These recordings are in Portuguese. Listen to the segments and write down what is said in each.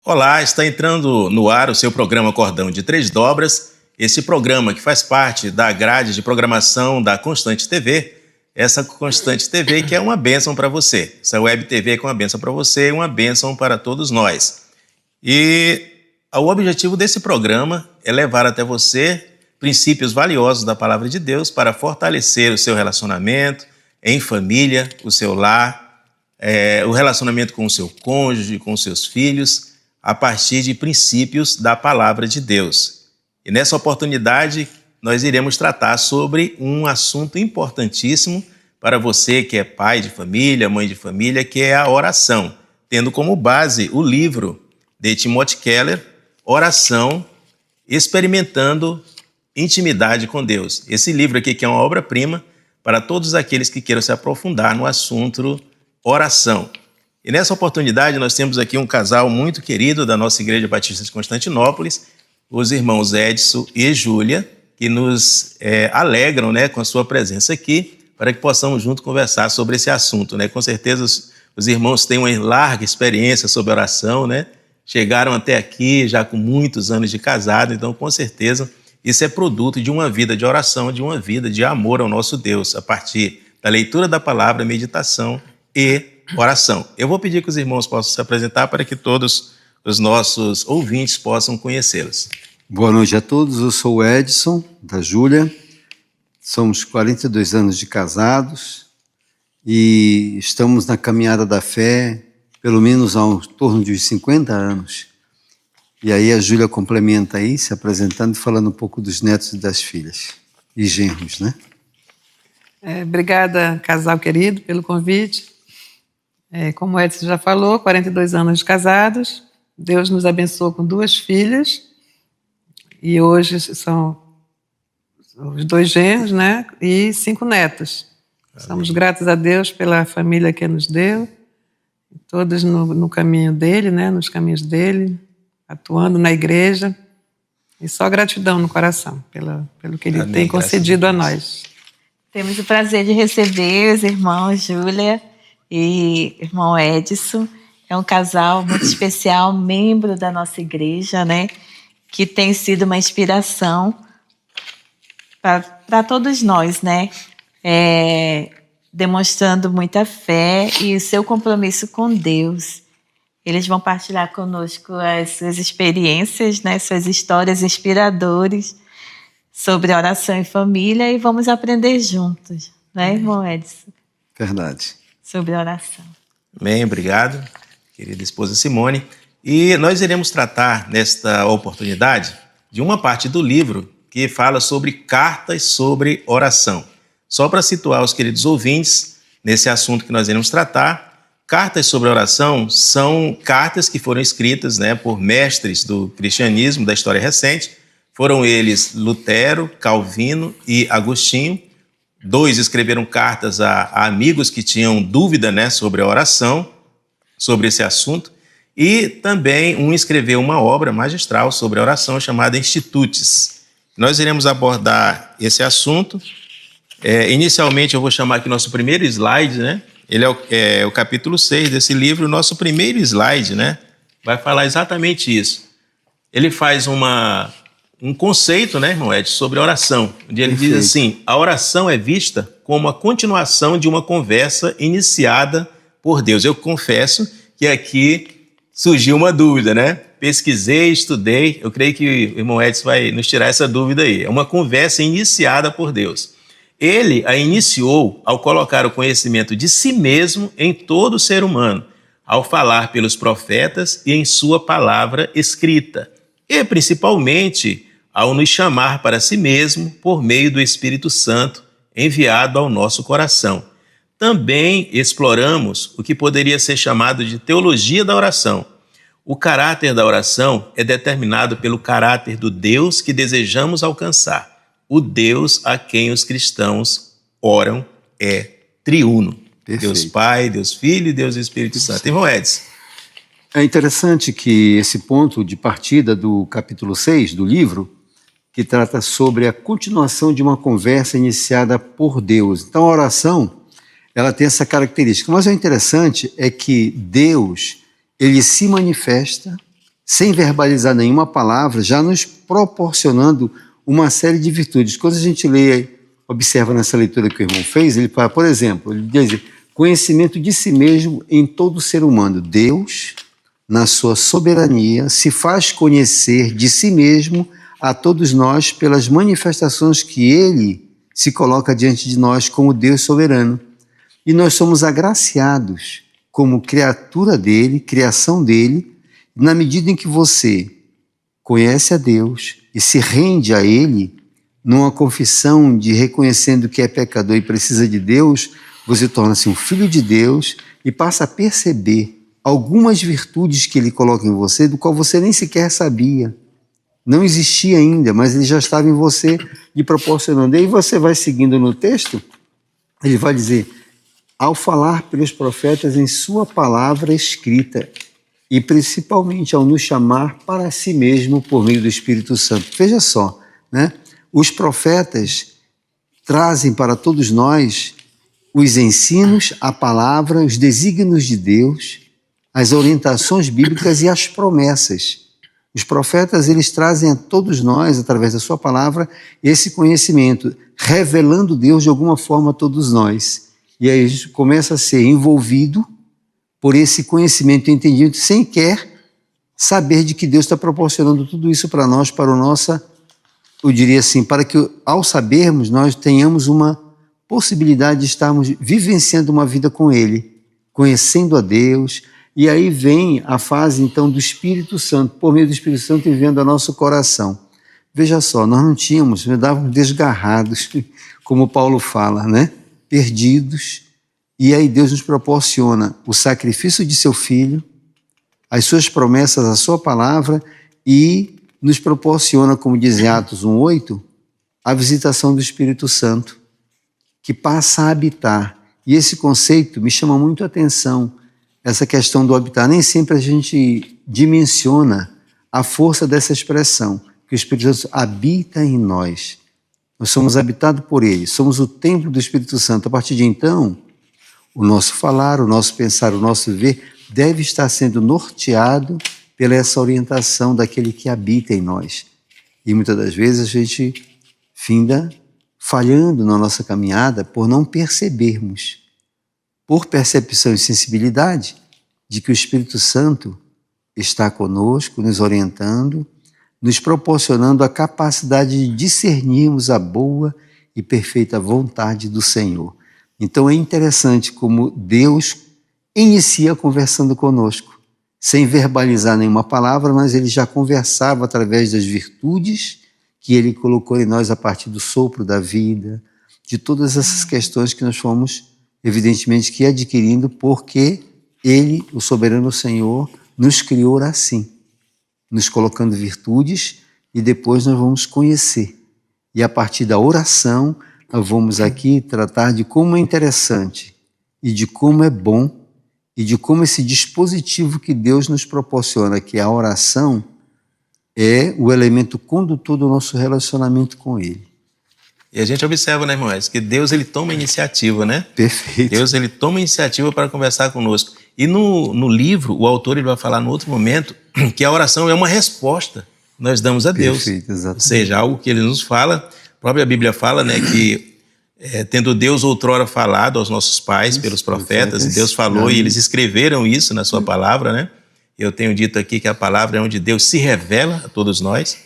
Olá, está entrando no ar o seu programa Cordão de Três Dobras, esse programa que faz parte da grade de programação da Constante TV, essa Constante TV que é uma bênção para você, essa Web TV que é uma bênção para você e uma bênção para todos nós. E o objetivo desse programa é levar até você princípios valiosos da Palavra de Deus para fortalecer o seu relacionamento em família, o seu lar, o relacionamento com o seu cônjuge, com os seus filhos, a partir de princípios da Palavra de Deus. E nessa oportunidade, nós iremos tratar sobre um assunto importantíssimo para você que é pai de família, mãe de família, que é a oração, tendo como base o livro de Timothy Keller, Oração, Experimentando Intimidade com Deus. Esse livro aqui que é uma obra-prima para todos aqueles que queiram se aprofundar no assunto oração. E nessa oportunidade nós temos aqui um casal muito querido da nossa Igreja Batista de Constantinópolis, os irmãos Edson e Júlia, que nos alegram, com a sua presença aqui, para que possamos juntos conversar sobre esse assunto. Com certeza os irmãos têm uma larga experiência sobre oração, chegaram até aqui já com muitos anos de casado, então com certeza isso é produto de uma vida de oração, de uma vida de amor ao nosso Deus, a partir da leitura da palavra, meditação e oração. Eu vou pedir que os irmãos possam se apresentar para que todos os nossos ouvintes possam conhecê-los. Boa noite a todos, eu sou o Edson, da Júlia, somos 42 anos de casados e estamos na caminhada da fé, pelo menos há em torno de 50 anos. E aí a Júlia complementa aí, se apresentando e falando um pouco dos netos e das filhas e genros, Obrigada, casal querido, pelo convite. Como o Edson já falou, 42 anos de casados, Deus nos abençoou com 2 filhas, e hoje são os 2 genros, e 5 netos. Amém. Somos gratos a Deus pela família que nos deu, todos no caminho dele, nos caminhos dele, atuando na igreja, e só gratidão no coração pelo que ele Amém. Tem concedido a nós. Temos o prazer de receber os irmãos Júlia e irmão Edson. É um casal muito especial, membro da nossa igreja, que tem sido uma inspiração para todos nós, demonstrando muita fé e o seu compromisso com Deus. Eles vão partilhar conosco as suas experiências, suas histórias inspiradoras sobre oração em família, e vamos aprender juntos, irmão Edson? Verdade. Sobre oração. Bem, obrigado, querida esposa Simone. E nós iremos tratar, nesta oportunidade, de uma parte do livro que fala sobre cartas sobre oração. Só para situar os queridos ouvintes nesse assunto que nós iremos tratar, cartas sobre oração são cartas que foram escritas por mestres do cristianismo, da história recente. Foram eles Lutero, Calvino e Agostinho. 2 escreveram cartas a amigos que tinham dúvida sobre a oração, sobre esse assunto, e também um escreveu uma obra magistral sobre a oração chamada Institutes. Nós iremos abordar esse assunto. Inicialmente eu vou chamar aqui nosso primeiro slide, ele é o capítulo 6 desse livro. O nosso primeiro slide vai falar exatamente isso. Ele faz um conceito, irmão Edson, sobre oração, onde ele diz assim: a oração é vista como a continuação de uma conversa iniciada por Deus. Eu confesso que aqui surgiu uma dúvida, Pesquisei, estudei, eu creio que o irmão Edson vai nos tirar essa dúvida aí. É uma conversa iniciada por Deus. Ele a iniciou ao colocar o conhecimento de si mesmo em todo ser humano, ao falar pelos profetas e em sua palavra escrita, e principalmente ao nos chamar para si mesmo por meio do Espírito Santo enviado ao nosso coração. Também exploramos o que poderia ser chamado de teologia da oração. O caráter da oração é determinado pelo caráter do Deus que desejamos alcançar. O Deus a quem os cristãos oram é triuno. Perfeito. Deus Pai, Deus Filho e Deus Espírito Santo. Irmão Edson. É interessante que esse ponto de partida do capítulo 6 do livro, que trata sobre a continuação de uma conversa iniciada por Deus. Então a oração, ela tem essa característica. Mas o interessante é que Deus, ele se manifesta sem verbalizar nenhuma palavra, já nos proporcionando uma série de virtudes. Quando a gente lê, observa nessa leitura que o irmão fez, ele fala, por exemplo, ele diz, conhecimento de si mesmo em todo ser humano. Deus, na sua soberania, se faz conhecer de si mesmo a todos nós pelas manifestações que ele se coloca diante de nós como Deus soberano. E nós somos agraciados como criatura dele, criação dele, na medida em que você conhece a Deus e se rende a ele, numa confissão de reconhecendo que é pecador e precisa de Deus, você torna-se um filho de Deus e passa a perceber algumas virtudes que ele coloca em você, do qual você nem sequer sabia. Não existia ainda, mas ele já estava em você lhe proporcionando. E aí você vai seguindo no texto, ele vai dizer, ao falar pelos profetas em sua palavra escrita, e principalmente ao nos chamar para si mesmo por meio do Espírito Santo. Veja só, né? Os profetas trazem para todos nós os ensinos, a palavra, os desígnios de Deus, as orientações bíblicas e as promessas. Os profetas, eles trazem a todos nós, através da sua palavra, esse conhecimento, revelando Deus de alguma forma a todos nós. E aí a gente começa a ser envolvido por esse conhecimento entendido, sem querer saber de que Deus está proporcionando tudo isso para nós, para o nosso, eu diria assim, para que ao sabermos nós tenhamos uma possibilidade de estarmos vivenciando uma vida com Ele, conhecendo a Deus, e aí vem a fase então do Espírito Santo, por meio do Espírito Santo vivendo a nosso coração. Veja só, nós não tínhamos, nós estávamos desgarrados, como Paulo fala, né? Perdidos. E aí Deus nos proporciona o sacrifício de seu Filho, as suas promessas, a sua palavra, e nos proporciona, como diz em Atos 1:8, a visitação do Espírito Santo, que passa a habitar. E esse conceito me chama muito a atenção, essa questão do habitar. Nem sempre a gente dimensiona a força dessa expressão, que o Espírito Santo habita em nós. Nós somos habitados por Ele, somos o templo do Espírito Santo. A partir de então, o nosso falar, o nosso pensar, o nosso ver deve estar sendo norteado pela essa orientação daquele que habita em nós. E muitas das vezes a gente finda falhando na nossa caminhada por não percebermos, por percepção e sensibilidade, de que o Espírito Santo está conosco, nos orientando, nos proporcionando a capacidade de discernirmos a boa e perfeita vontade do Senhor. Então é interessante como Deus inicia conversando conosco, sem verbalizar nenhuma palavra, mas Ele já conversava através das virtudes que Ele colocou em nós a partir do sopro da vida, de todas essas questões que nós fomos, evidentemente, que adquirindo, porque Ele, o soberano Senhor, nos criou assim, nos colocando virtudes, e depois nós vamos conhecer. E a partir da oração, nós vamos aqui tratar de como é interessante e de como é bom e de como esse dispositivo que Deus nos proporciona, que é a oração, é o elemento condutor do nosso relacionamento com Ele. E a gente observa, né, irmãos, que Deus ele toma iniciativa, né? Perfeito. Deus ele toma iniciativa para conversar conosco. E no livro, o autor ele vai falar no outro momento que a oração é uma resposta que nós damos a Deus. Perfeito, exatamente. Ou seja, algo que Ele nos fala. A própria Bíblia fala, né, que tendo Deus outrora falado aos nossos pais pelos profetas, e Deus falou e eles escreveram isso na sua palavra, né? Eu tenho dito aqui que a palavra é onde Deus se revela a todos nós,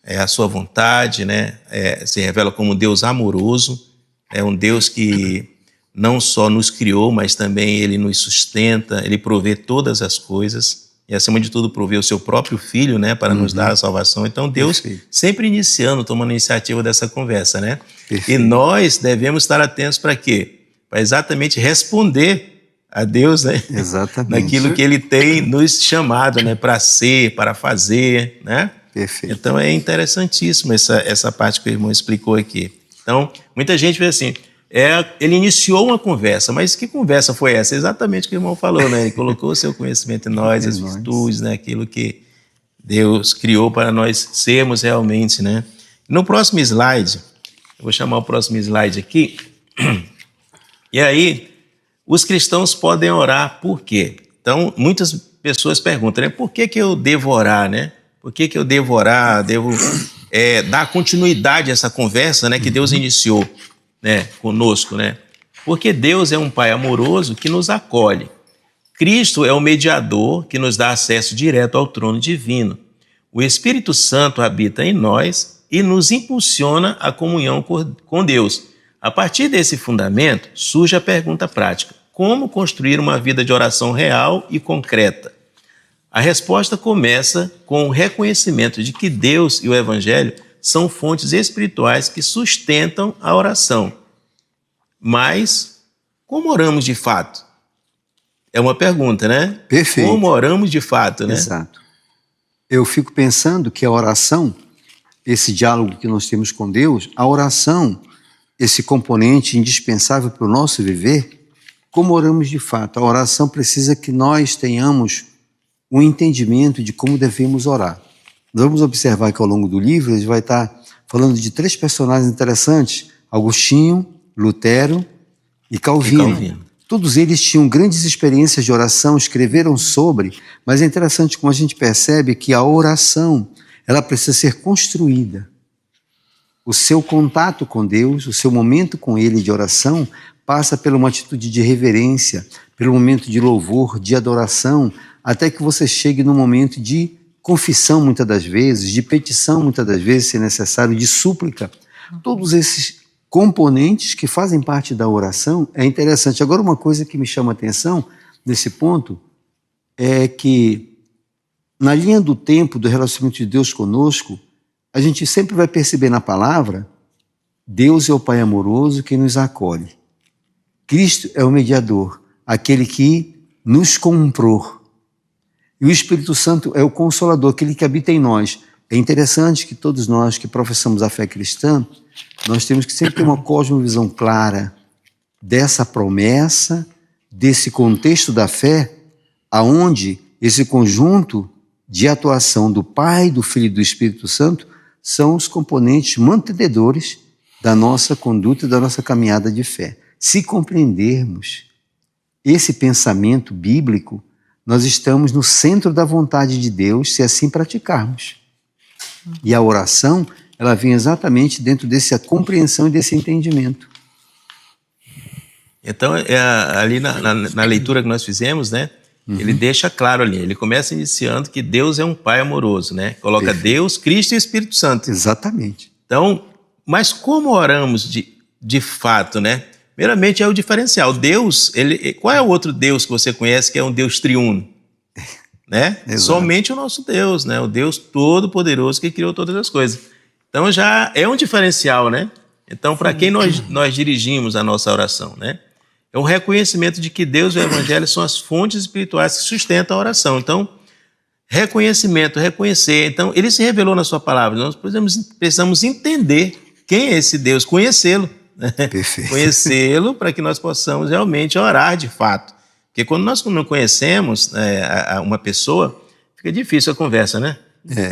é a sua vontade, né? Se revela como um Deus amoroso, é um Deus que não só nos criou, mas também Ele nos sustenta, Ele provê todas as coisas, e acima de tudo provê o seu próprio Filho, né, para nos dar a salvação. Então Deus sempre iniciando, tomando a iniciativa dessa conversa, né? E nós devemos estar atentos para quê? Para exatamente responder a Deus, né? Exatamente. Naquilo que Ele tem nos chamado, né, para ser, para fazer, né? Perfeito. Então é interessantíssimo essa parte que o irmão explicou aqui. Então, muita gente vê assim, ele iniciou uma conversa, mas que conversa foi essa? Exatamente o que o irmão falou, né? Ele colocou o seu conhecimento em nós, as virtudes, né? Aquilo que Deus criou para nós sermos realmente, né? No próximo slide, eu vou chamar o próximo slide aqui, e aí os cristãos podem orar por quê? Então, muitas pessoas perguntam, né? Por que eu devo orar, né? Por que eu devo orar? Devo dar continuidade a essa conversa, né, que Deus iniciou, né, conosco, né? Porque Deus é um Pai amoroso que nos acolhe. Cristo é o mediador que nos dá acesso direto ao trono divino. O Espírito Santo habita em nós e nos impulsiona à comunhão com Deus. A partir desse fundamento, surge a pergunta prática: como construir uma vida de oração real e concreta? A resposta começa com o reconhecimento de que Deus e o Evangelho são fontes espirituais que sustentam a oração. Mas como oramos de fato? É uma pergunta, né? Perfeito. Como oramos de fato, né? Exato. Eu fico pensando que a oração, esse diálogo que nós temos com Deus, a oração, esse componente indispensável para o nosso viver, como oramos de fato? A oração precisa que nós tenhamos um entendimento de como devemos orar. Nós vamos observar que ao longo do livro ele vai estar falando de 3 personagens interessantes: Agostinho, Lutero e Calvino. Todos eles tinham grandes experiências de oração, escreveram sobre, mas é interessante como a gente percebe que a oração, ela precisa ser construída. O seu contato com Deus, o seu momento com Ele de oração, passa por uma atitude de reverência, pelo momento de louvor, de adoração, até que você chegue no momento de confissão, muitas das vezes, de petição, muitas das vezes, se necessário, de súplica. Todos esses componentes que fazem parte da oração é interessante. Agora, uma coisa que me chama a atenção nesse ponto é que, na linha do tempo do relacionamento de Deus conosco, a gente sempre vai perceber na palavra: Deus é o Pai amoroso que nos acolhe. Cristo é o mediador, aquele que nos comprou. E o Espírito Santo é o Consolador, aquele que habita em nós. É interessante que todos nós que professamos a fé cristã, nós temos que sempre ter uma cosmovisão clara dessa promessa, desse contexto da fé, aonde esse conjunto de atuação do Pai, do Filho e do Espírito Santo são os componentes mantenedores da nossa conduta e da nossa caminhada de fé. Se compreendermos esse pensamento bíblico, nós estamos no centro da vontade de Deus, se assim praticarmos. E a oração, ela vem exatamente dentro dessa compreensão e desse entendimento. Então, ali na leitura que nós fizemos, né, ele deixa claro ali, ele começa iniciando que Deus é um Pai amoroso, né? Coloca Perfeito. Deus, Cristo e Espírito Santo. Exatamente. Então, mas como oramos de fato, né? Primeiramente é o diferencial. Deus, qual é o outro Deus que você conhece que é um Deus triuno? Né? Somente o nosso Deus, né? O Deus Todo-Poderoso que criou todas as coisas. Então já é um diferencial, né? Então, para quem nós dirigimos a nossa oração, né? É um reconhecimento de que Deus e o Evangelho são as fontes espirituais que sustentam a oração. Então, reconhecer. Então, ele se revelou na sua palavra. Nós precisamos entender quem é esse Deus, conhecê-lo. Perfeito. Conhecê-lo para que nós possamos realmente orar de fato. Porque quando nós não conhecemos uma pessoa, fica difícil a conversa, né?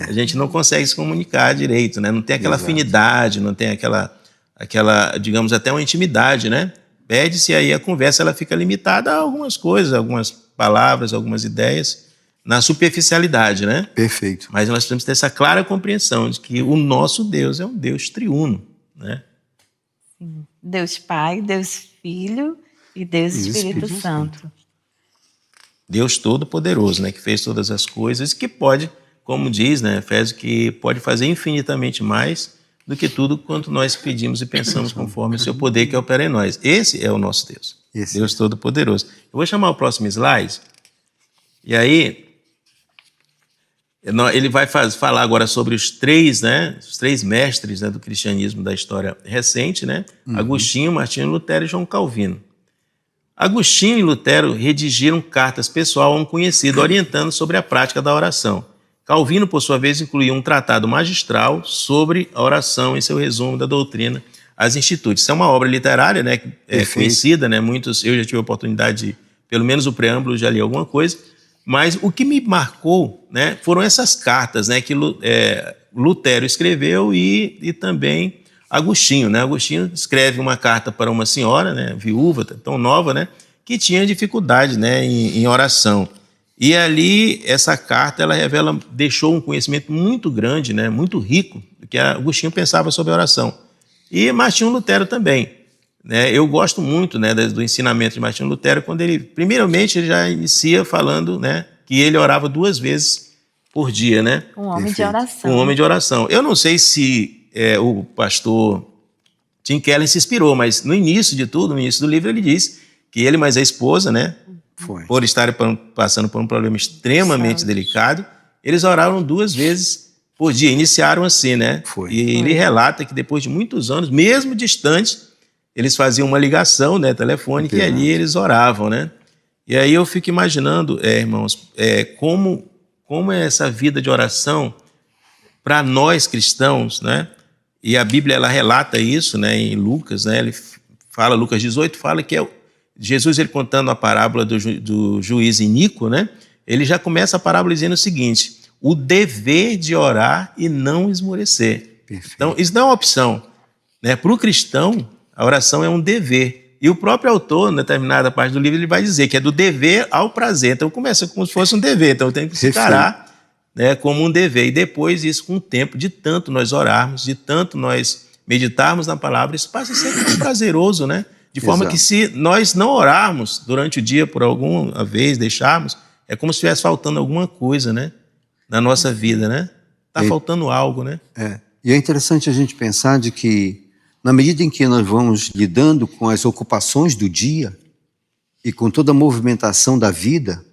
A gente não consegue se comunicar direito, né? Não tem aquela afinidade, não tem aquela, digamos, até uma intimidade, né? Pede-se aí a conversa, ela fica limitada a algumas coisas, algumas palavras, algumas ideias, na superficialidade, né? Perfeito. Mas nós precisamos ter essa clara compreensão de que o nosso Deus é um Deus triuno, né? Sim. Deus Pai, Deus Filho e Deus Espírito Santo. Deus Todo-Poderoso, né? Que fez todas as coisas, que pode, como diz, né, Efésios, que pode fazer infinitamente mais do que tudo quanto nós pedimos e pensamos conforme o seu poder que opera em nós. Esse é o nosso Deus, Deus Todo-Poderoso. Eu vou chamar o próximo slide, e aí ele vai falar agora sobre os três mestres, né, do cristianismo da história recente, né? Agostinho, Martinho Lutero e João Calvino. Agostinho e Lutero redigiram cartas pessoal a um conhecido orientando sobre a prática da oração. Calvino, por sua vez, incluiu um tratado magistral sobre a oração em seu resumo da doutrina às institutos. Isso é uma obra literária, né, conhecida, né, eu já tive a oportunidade de, pelo menos o preâmbulo, já li alguma coisa, mas o que me marcou, né, foram essas cartas, né, que Lutero escreveu e também Agostinho, né? Agostinho escreve uma carta para uma senhora, né, viúva, tão nova, né, que tinha dificuldade, né, em oração. E ali, essa carta, ela revela, deixou um conhecimento muito grande, né, muito rico, do que Agostinho pensava sobre a oração. E Martinho Lutero também. Né? Eu gosto muito, né, do ensinamento de Martinho Lutero, quando ele, primeiramente, ele já inicia falando, né, que ele orava 2 vezes por dia. Né? Um homem de oração. Um homem de oração. Eu não sei se o pastor Tim Keller se inspirou, mas no início de tudo, no início do livro, ele diz que ele mais a esposa, né, por estarem passando por um problema extremamente delicado, eles oraram 2 vezes por dia. Iniciaram assim, né? Ele relata que depois de muitos anos, mesmo distantes, eles faziam uma ligação, né, telefônica, e ali eles oravam, né? E aí eu fico imaginando, irmãos, como é essa vida de oração para nós cristãos, né? E a Bíblia, ela relata isso, né, em Lucas, né? Ele fala, Lucas 18, fala que Jesus, ele contando a parábola do juiz iníquo, né? Ele já começa a parábola dizendo o seguinte: o dever de orar e não esmorecer. Perfeito. Então, isso não é uma opção. Né? Para o cristão, a oração é um dever. E o próprio autor, em determinada parte do livro, ele vai dizer que é do dever ao prazer. Então, começa como se fosse um dever. Então, eu tenho que se encarar, né, como um dever. E depois, isso, com o tempo, de tanto nós orarmos, de tanto nós meditarmos na palavra, isso passa a ser muito prazeroso, né? De forma que, se nós não orarmos durante o dia, por alguma vez, deixarmos, é como se estivesse faltando alguma coisa, né, na nossa vida, né? Está faltando algo, né? E é interessante a gente pensar de que, na medida em que nós vamos lidando com as ocupações do dia e com toda a movimentação da vida,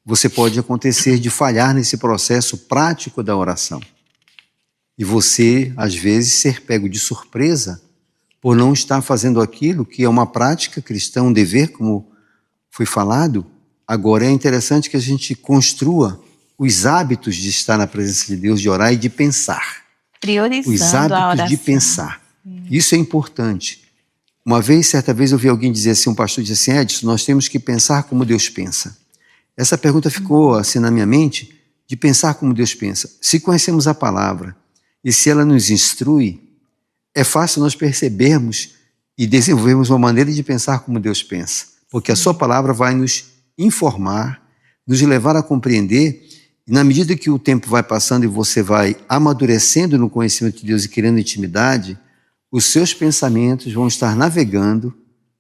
você pode acontecer de falhar nesse processo prático da oração. E você, às vezes, ser pego de surpresa por não estar fazendo aquilo que é uma prática cristã, um dever, como foi falado. Agora, é interessante que a gente construa os hábitos de estar na presença de Deus, de orar e de pensar. Priorizando os hábitos a oração. De pensar. Isso é importante. Certa vez eu vi alguém dizer assim, um pastor disse assim: Edson, nós temos que pensar como Deus pensa. Essa pergunta ficou assim na minha mente, de pensar como Deus pensa. Se conhecemos a palavra e se ela nos instrui, é fácil nós percebermos e desenvolvermos uma maneira de pensar como Deus pensa, porque a sua palavra vai nos informar, nos levar a compreender, e na medida que o tempo vai passando e você vai amadurecendo no conhecimento de Deus e criando intimidade, os seus pensamentos vão estar navegando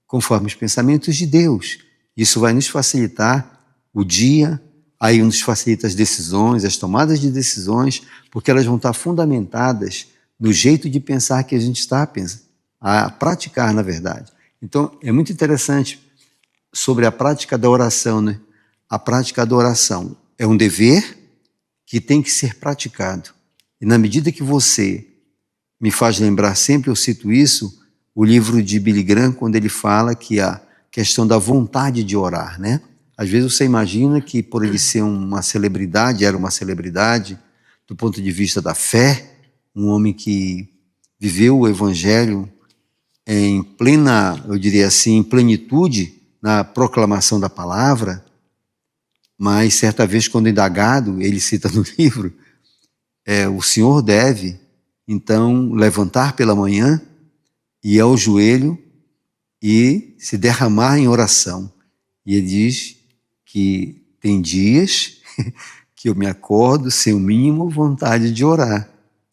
conforme os pensamentos de Deus. Isso vai nos facilitar o dia, aí nos facilita as decisões, as tomadas de decisões, porque elas vão estar fundamentadas no jeito de pensar que a gente está a praticar, na verdade. Então, é muito interessante sobre a prática da oração, né? A prática da oração é um dever que tem que ser praticado. E na medida que você me faz lembrar sempre, eu cito isso, o livro de Billy Graham, quando ele fala que a questão da vontade de orar, né? Às vezes você imagina que por ele ser uma celebridade, era uma celebridade do ponto de vista da fé, um homem que viveu o evangelho em plena, eu diria assim, em plenitude na proclamação da palavra, mas certa vez, quando indagado, ele cita no livro, o senhor deve, então, levantar pela manhã, ir ao joelho e se derramar em oração. E ele diz que tem dias que eu me acordo sem o mínimo vontade de orar.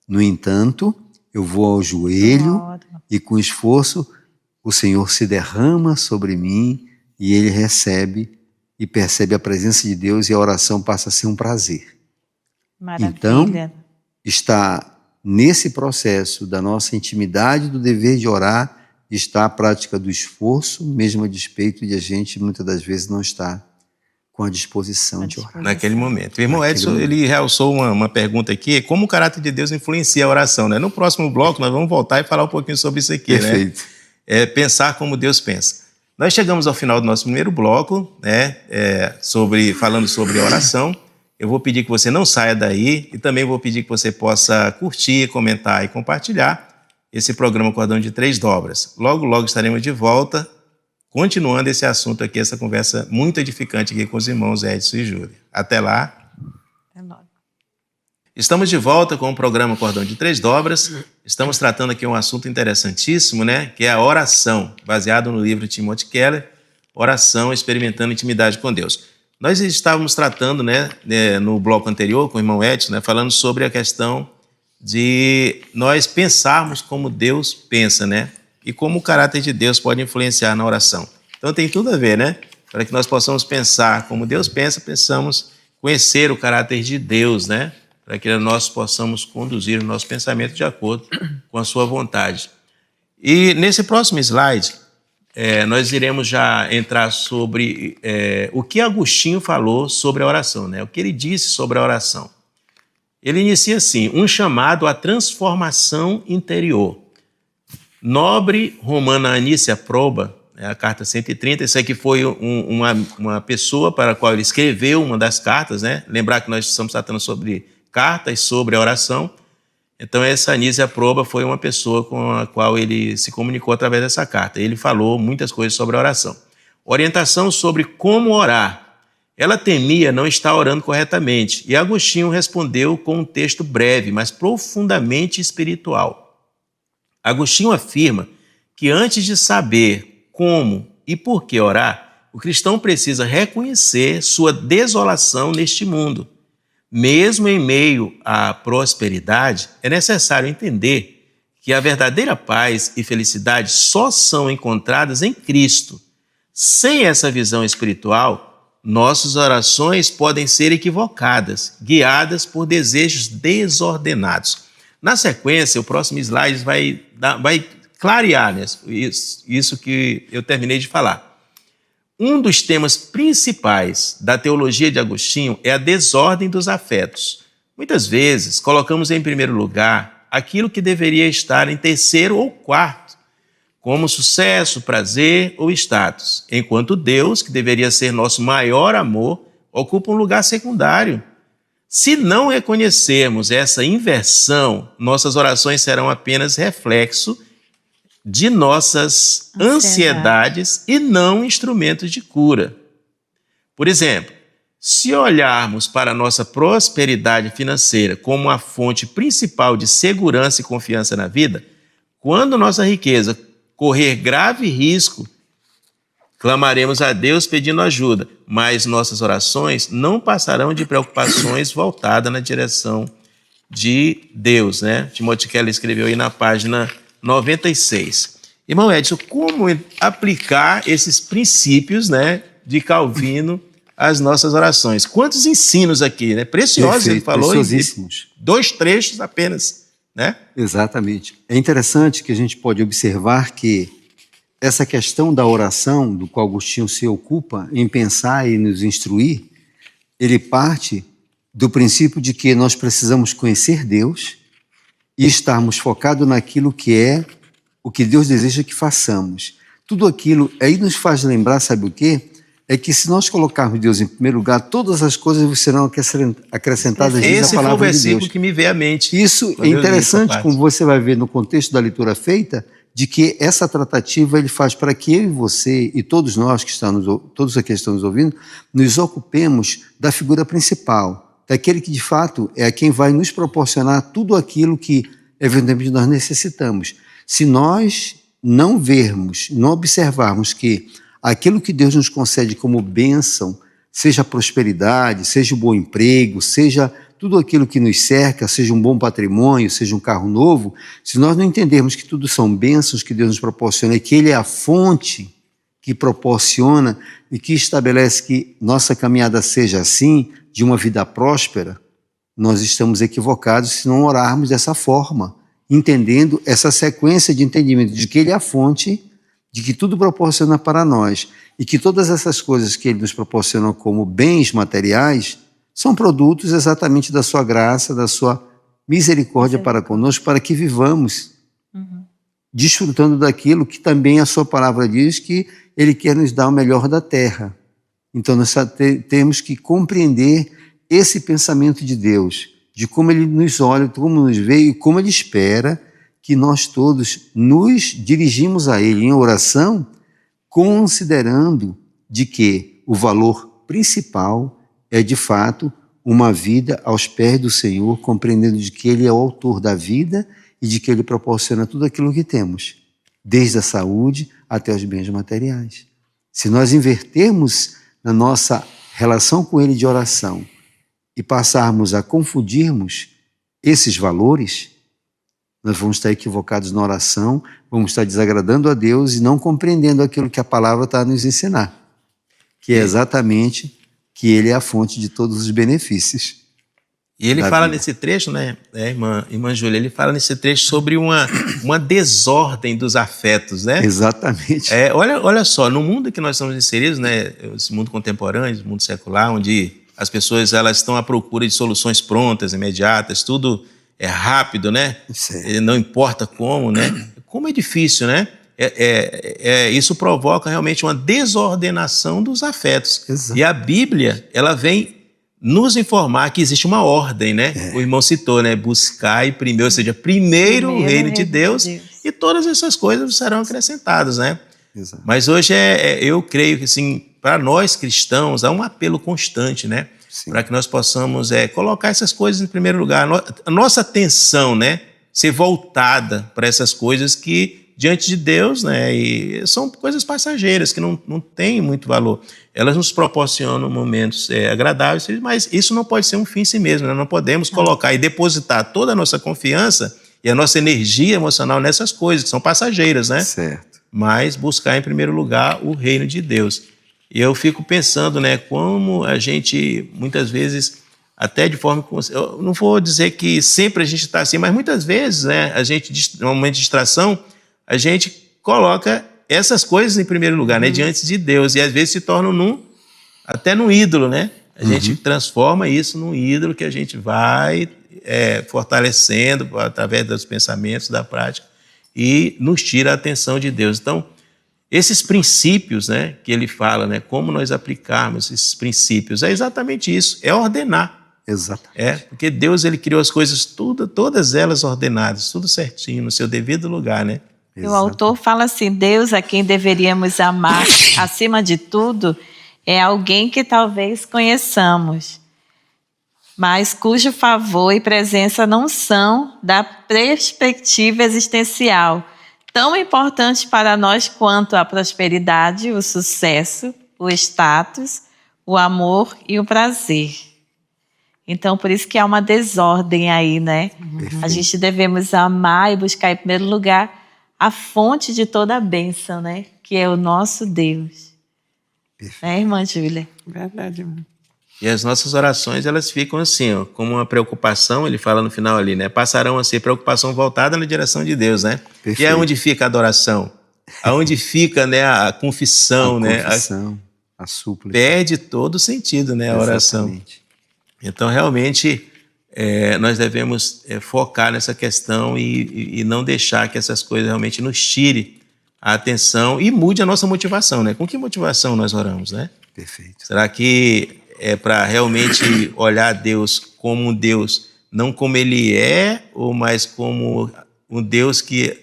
No entanto, eu vou ao joelho e com esforço o Senhor se derrama sobre mim e ele recebe e percebe a presença de Deus e a oração passa a ser um prazer. Maravilha. Então, está nesse processo da nossa intimidade, do dever de orar, está a prática do esforço, mesmo a despeito de a gente muitas das vezes não estar com a disposição de orar. Naquele momento. O irmão Edson, ele realçou uma pergunta aqui: como o caráter de Deus influencia a oração, né? No próximo bloco nós vamos voltar e falar um pouquinho sobre isso aqui. Perfeito. Né? Pensar como Deus pensa. Nós chegamos ao final do nosso primeiro bloco, né? Falando sobre oração. Eu vou pedir que você não saia daí e também vou pedir que você possa curtir, comentar e compartilhar esse programa Cordão de Três Dobras. Logo, logo estaremos de volta, continuando esse assunto aqui, essa conversa muito edificante aqui com os irmãos Edson e Júlia. Até lá. É logo. Estamos de volta com o programa Cordão de Três Dobras. Estamos tratando aqui um assunto interessantíssimo, né? Que é a oração, baseado no livro de Timothy Keller, Oração, Experimentando Intimidade com Deus. Nós estávamos tratando, no bloco anterior com o irmão Edson, falando sobre a questão de nós pensarmos como Deus pensa, e como o caráter de Deus pode influenciar na oração. Então tem tudo a ver, Para que nós possamos pensar como Deus pensa, precisamos conhecer o caráter de Deus, Para que nós possamos conduzir o nosso pensamento de acordo com a sua vontade. E nesse próximo slide, nós iremos já entrar sobre o que Agostinho falou sobre a oração, o que ele disse sobre a oração. Ele inicia assim: um chamado à transformação interior. Nobre Romana Anícia Proba, a carta 130, isso aqui foi uma pessoa para a qual ele escreveu uma das cartas, Lembrar que nós estamos tratando sobre cartas sobre a oração. Então essa Anísia Proba foi uma pessoa com a qual ele se comunicou através dessa carta. Ele falou muitas coisas sobre a oração. Orientação sobre como orar. Ela temia não estar orando corretamente, e Agostinho respondeu com um texto breve, mas profundamente espiritual. Agostinho afirma que antes de saber como e por que orar, o cristão precisa reconhecer sua desolação neste mundo. Mesmo em meio à prosperidade, é necessário entender que a verdadeira paz e felicidade só são encontradas em Cristo. Sem essa visão espiritual, nossas orações podem ser equivocadas, guiadas por desejos desordenados. Na sequência, o próximo slide vai clarear isso que eu terminei de falar. Um dos temas principais da teologia de Agostinho é a desordem dos afetos. Muitas vezes, colocamos em primeiro lugar aquilo que deveria estar em terceiro ou quarto, como sucesso, prazer ou status, enquanto Deus, que deveria ser nosso maior amor, ocupa um lugar secundário. Se não reconhecermos essa inversão, nossas orações serão apenas reflexo de nossas ansiedades e não instrumentos de cura. Por exemplo, se olharmos para a nossa prosperidade financeira como a fonte principal de segurança e confiança na vida, quando nossa riqueza correr grave risco, clamaremos a Deus pedindo ajuda, mas nossas orações não passarão de preocupações voltadas na direção de Deus, Timothy Keller escreveu aí na página 96. Irmão Edson, como aplicar esses princípios, de Calvino às nossas orações? Quantos ensinos aqui, Preciosos, Perfeito, ele falou, preciosíssimos. 2 trechos apenas, Exatamente. É interessante que a gente pode observar que essa questão da oração, do qual Agostinho se ocupa em pensar e nos instruir, ele parte do princípio de que nós precisamos conhecer Deus e estarmos focados naquilo que é o que Deus deseja que façamos. Tudo aquilo aí nos faz lembrar, sabe o quê? É que se nós colocarmos Deus em primeiro lugar, todas as coisas serão acrescentadas Esse à palavra foi o versículo de Deus. que me veio à mente. Isso é interessante, como você vai ver no contexto da leitura feita, de que essa tratativa ele faz para que eu e você e todos nós que estamos, todos aqueles que estão nos ouvindo, nos ocupemos da figura principal, daquele que de fato é quem vai nos proporcionar tudo aquilo que eventualmente nós necessitamos. Se nós não vermos, não observarmos que aquilo que Deus nos concede como bênção, seja prosperidade, seja um bom emprego, seja tudo aquilo que nos cerca, seja um bom patrimônio, seja um carro novo, se nós não entendermos que tudo são bênçãos que Deus nos proporciona e que Ele é a fonte que proporciona e que estabelece que nossa caminhada seja assim, de uma vida próspera, nós estamos equivocados se não orarmos dessa forma, entendendo essa sequência de entendimento de que Ele é a fonte, de que tudo proporciona para nós e que todas essas coisas que Ele nos proporciona como bens materiais são produtos exatamente da sua graça, da sua misericórdia para conosco, para que vivamos desfrutando daquilo que também a sua palavra diz que Ele quer nos dar o melhor da terra. Então nós temos que compreender esse pensamento de Deus, de como Ele nos olha, como nos vê e como Ele espera que nós todos nos dirigimos a Ele em oração, considerando de que o valor principal é de fato uma vida aos pés do Senhor, compreendendo de que Ele é o autor da vida e de que Ele proporciona tudo aquilo que temos, desde a saúde até os bens materiais. Se nós invertermos na nossa relação com Ele de oração e passarmos a confundirmos esses valores, nós vamos estar equivocados na oração, vamos estar desagradando a Deus e não compreendendo aquilo que a palavra está a nos ensinar, que é exatamente que Ele é a fonte de todos os benefícios. E ele fala nesse trecho, né, irmã Júlia, ele fala nesse trecho sobre uma desordem dos afetos, né? Exatamente. Olha só, no mundo que nós estamos inseridos, né, esse mundo contemporâneo, esse mundo secular, onde as pessoas elas estão à procura de soluções prontas, imediatas, tudo é rápido, né? Não importa como, né? Como é difícil, né? Isso provoca realmente uma desordenação dos afetos. Exato. E a Bíblia, ela vem nos informar que existe uma ordem, né? O irmão citou, né? Buscar primeiro, ou seja, primeiro o reino de Deus e todas essas coisas serão acrescentadas, né? Exato. Mas hoje eu creio que, assim, para nós cristãos, há um apelo constante, né? Para que nós possamos colocar essas coisas em primeiro lugar. A nossa atenção, né? Ser voltada para essas coisas que, diante de Deus, né? E são coisas passageiras, que não têm muito valor. Elas nos proporcionam momentos agradáveis, mas isso não pode ser um fim em si mesmo. Nós não podemos colocar e depositar toda a nossa confiança e a nossa energia emocional nessas coisas, que são passageiras, né? Certo. Mas buscar, em primeiro lugar, o reino de Deus. E eu fico pensando, né, como a gente, muitas vezes, até de forma... Eu não vou dizer que sempre a gente está assim, mas muitas vezes, né, a gente, no momento de distração, a gente coloca essas coisas em primeiro lugar, né, diante de Deus. E às vezes se tornam até num ídolo, né? A gente transforma isso num ídolo que a gente vai fortalecendo através dos pensamentos, da prática, e nos tira a atenção de Deus. Então, esses princípios, né, que ele fala, né, como nós aplicarmos esses princípios, é exatamente isso, é ordenar. Exatamente. Porque Deus, ele criou as coisas todas elas ordenadas, tudo certinho, no seu devido lugar, né? E o autor fala assim, Deus a quem deveríamos amar acima de tudo é alguém que talvez conheçamos, mas cujo favor e presença não são da perspectiva existencial, tão importante para nós quanto a prosperidade, o sucesso, o status, o amor e o prazer. Então, por isso que há uma desordem aí, né? A gente devemos amar e buscar em primeiro lugar a fonte de toda a bênção, né? Que é o nosso Deus. Né, irmã Júlia? Verdade, irmã. E as nossas orações, elas ficam assim, ó, como uma preocupação, ele fala no final ali, né? Passarão a ser preocupação voltada na direção de Deus, né? Perfeito. E é onde fica a adoração, aonde fica, né, a confissão, né? A súplica. Perde todo o sentido, né, a oração. Exatamente. Então, realmente, nós devemos focar nessa questão e não deixar que essas coisas realmente nos tire a atenção e mude a nossa motivação, né? Com que motivação nós oramos, né? Perfeito. Será que é para realmente olhar Deus como um Deus, não como Ele é, ou mais como um Deus que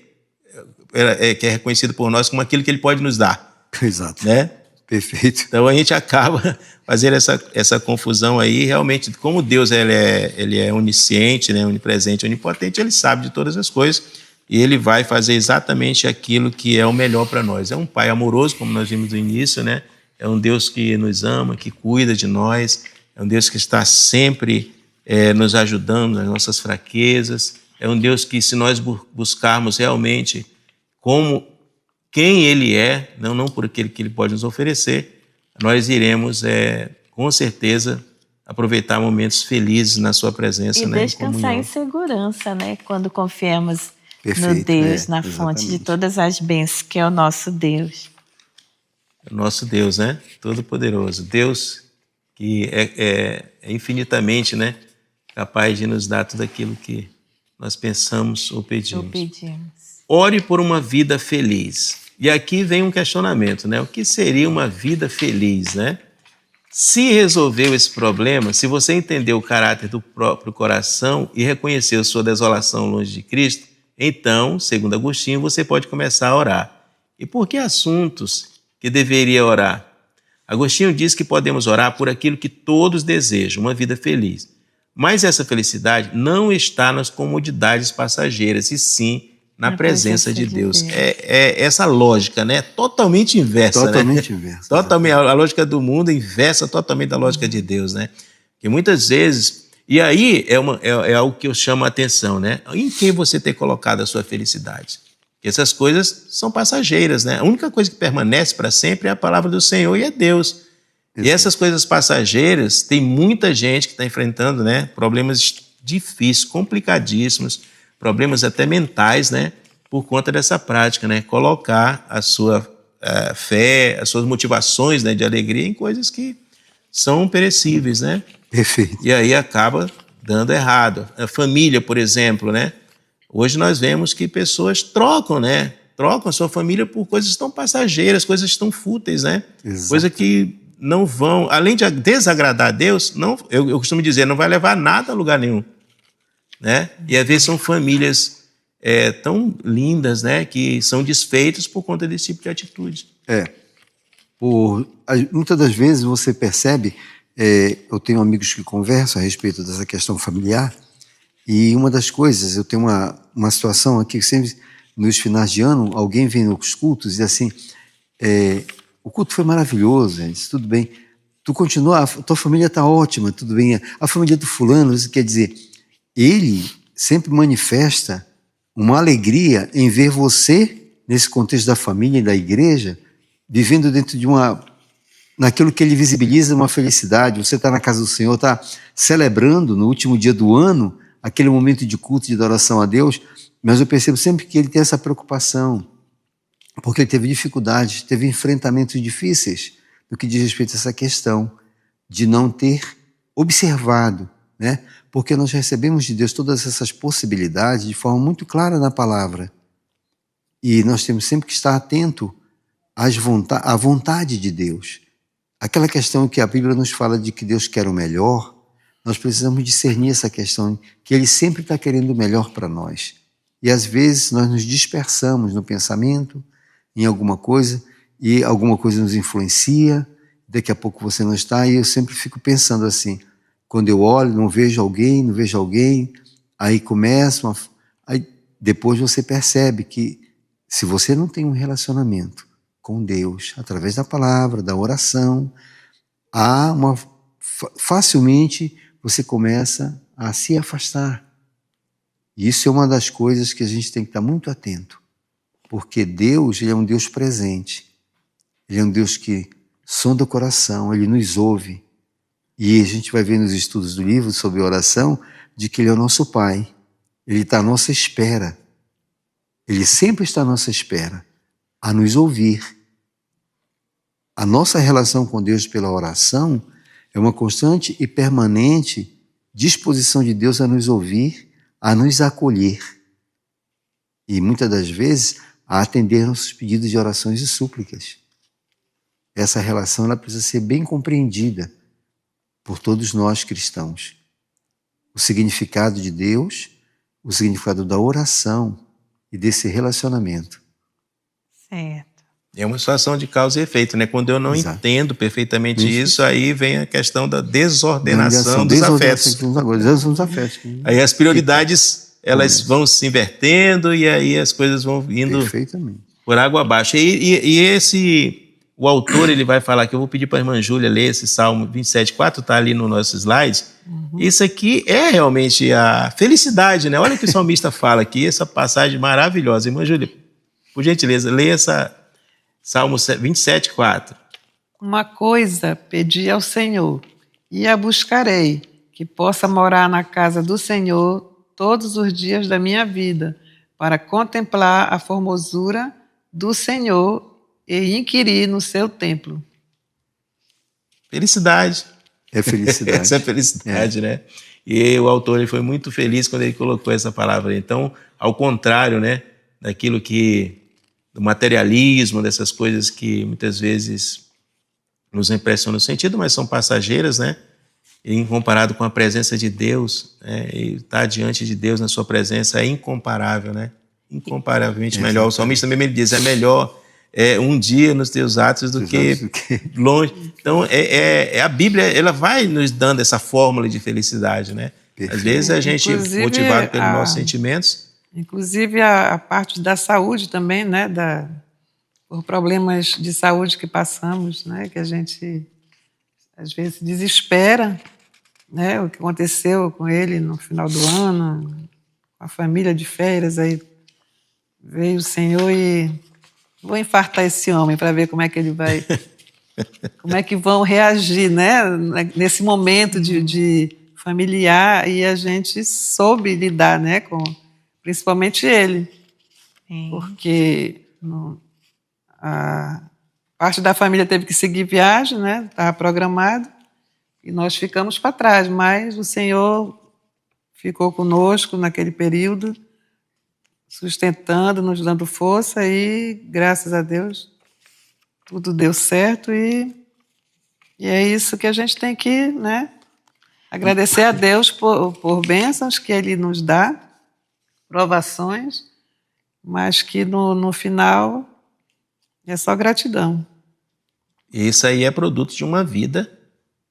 é reconhecido por nós como aquilo que Ele pode nos dar? Exato. Né? Perfeito. Então a gente acaba fazendo essa confusão aí, realmente, como Deus ele é onisciente, né, onipresente, onipotente, Ele sabe de todas as coisas e Ele vai fazer exatamente aquilo que é o melhor para nós. É um Pai amoroso, como nós vimos no início, né? É um Deus que nos ama, que cuida de nós, é um Deus que está sempre nos ajudando nas nossas fraquezas, é um Deus que, se nós buscarmos realmente como quem Ele é, não por aquilo que Ele pode nos oferecer, nós iremos, com certeza, aproveitar momentos felizes na Sua presença. E né, descansar em segurança, né? Quando confiamos Perfeito, no Deus, na exatamente. fonte de todas as bênçãos, que é o nosso Deus. O nosso Deus, né? Todo-Poderoso. Deus que é infinitamente, né, capaz de nos dar tudo aquilo que nós pensamos ou pedimos. Ore por uma vida feliz. E aqui vem um questionamento, né? O que seria uma vida feliz, né? Se resolveu esse problema, se você entendeu o caráter do próprio coração e reconheceu sua desolação longe de Cristo, então, segundo Agostinho, você pode começar a orar. E por que assuntos que deveria orar? Agostinho diz que podemos orar por aquilo que todos desejam, uma vida feliz. Mas essa felicidade não está nas comodidades passageiras, e sim na presença de Deus. É essa lógica, né? Totalmente inversa, Totalmente né? inversa. Totalmente, a lógica do mundo inversa totalmente da lógica de Deus, né? Que muitas vezes... E aí é algo que eu chamo a atenção, né? Em quem você tem colocado a sua felicidade? Porque essas coisas são passageiras, né? A única coisa que permanece para sempre é a palavra do Senhor e é Deus. E essas coisas passageiras, tem muita gente que está enfrentando, né, problemas difíceis, complicadíssimos, problemas até mentais, né, por conta dessa prática, né, colocar a sua fé, as suas motivações, né, de alegria em coisas que são perecíveis, né? Perfeito. E aí acaba dando errado. A família, por exemplo, né? Hoje nós vemos que pessoas trocam, né? Trocam a sua família por coisas tão passageiras, coisas tão fúteis, né? Exato. Coisa que não vão, além de desagradar a Deus, não, eu costumo dizer, não vai levar nada a lugar nenhum, né? E às vezes são famílias tão lindas, né? Que são desfeitas por conta desse tipo de atitude. Muitas das vezes você percebe, eu tenho amigos que conversam a respeito dessa questão familiar, e uma das coisas, eu tenho uma situação aqui que sempre, nos finais de ano, alguém vem nos cultos e diz assim, o culto foi maravilhoso, gente, tudo bem, tu continua, a tua família está ótima, tudo bem, a família do fulano, isso quer dizer, ele sempre manifesta uma alegria em ver você, nesse contexto da família e da igreja, vivendo dentro de naquilo que ele visibiliza uma felicidade. Você está na casa do Senhor, está celebrando no último dia do ano, aquele momento de culto, de adoração a Deus, mas eu percebo sempre que ele tem essa preocupação, porque ele teve dificuldades, teve enfrentamentos difíceis no que diz respeito a essa questão de não ter observado, né? Porque nós recebemos de Deus todas essas possibilidades de forma muito clara na palavra, e nós temos sempre que estar atento à vontade de Deus. Aquela questão que a Bíblia nos fala de que Deus quer o melhor, nós precisamos discernir essa questão, que Ele sempre está querendo o melhor para nós. E às vezes nós nos dispersamos no pensamento, em alguma coisa, e alguma coisa nos influencia, daqui a pouco você não está, e eu sempre fico pensando assim, quando eu olho, não vejo alguém, aí começa, aí depois você percebe que se você não tem um relacionamento com Deus, através da palavra, da oração, facilmente você começa a se afastar. E isso é uma das coisas que a gente tem que estar muito atento, porque Deus, Ele é um Deus presente, Ele é um Deus que sonda o coração, Ele nos ouve, e a gente vai ver nos estudos do livro sobre oração, de que Ele é o nosso Pai, Ele está à nossa espera, Ele sempre está à nossa espera, a nos ouvir. A nossa relação com Deus pela oração é uma constante e permanente disposição de Deus a nos ouvir, a nos acolher e muitas das vezes a atender nossos pedidos de orações e súplicas. Essa relação ela precisa ser bem compreendida por todos nós cristãos. O significado de Deus, o significado da oração e desse relacionamento. Certo. É uma situação de causa e efeito, né? Quando eu não entendo perfeitamente isso, aí vem a questão da desordenação dos afetos. Aí as prioridades, elas vão se invertendo e aí as coisas vão indo por água abaixo. O autor, ele vai falar que eu vou pedir para a irmã Júlia ler esse Salmo 27,4, está ali no nosso slide. Isso aqui é realmente a felicidade, né? Olha o que o salmista fala aqui, essa passagem maravilhosa. Irmã Júlia, por gentileza, leia essa Salmo 27,4. Uma coisa pedi ao Senhor, e a buscarei, que possa morar na casa do Senhor todos os dias da minha vida, para contemplar a formosura do Senhor e inquirir no seu templo. Felicidade. É felicidade. Essa é a felicidade, né? E o autor ele foi muito feliz quando ele colocou essa palavra. Então, ao contrário, né, daquilo que do materialismo, dessas coisas que muitas vezes nos impressionam no sentido, mas são passageiras, né? E comparado com a presença de Deus, né? E estar diante de Deus na sua presença é incomparável, né? Incomparavelmente melhor. O salmista também ele diz, é melhor um dia nos teus atos do que longe. Então, a Bíblia, ela vai nos dando essa fórmula de felicidade, né? Perfeito. Às vezes a gente, motivado pelos nossos sentimentos, Inclusive a parte da saúde também, né? Por problemas de saúde que passamos, né? Que a gente às vezes desespera, né? O que aconteceu com ele no final do ano, com a família de férias, aí veio o Senhor e vou infartar esse homem para ver como é que ele vai, como é que vão reagir, né? Nesse momento de familiar, e a gente soube lidar, né? Principalmente ele, porque a parte da família teve que seguir viagem, né? Estava programado, e nós ficamos para trás, mas o Senhor ficou conosco naquele período, sustentando, nos dando força, e graças a Deus tudo deu certo, e é isso que a gente tem que, né? Agradecer a Deus por bênçãos que Ele nos dá, provações, mas que no final é só gratidão. Isso aí é produto de uma vida,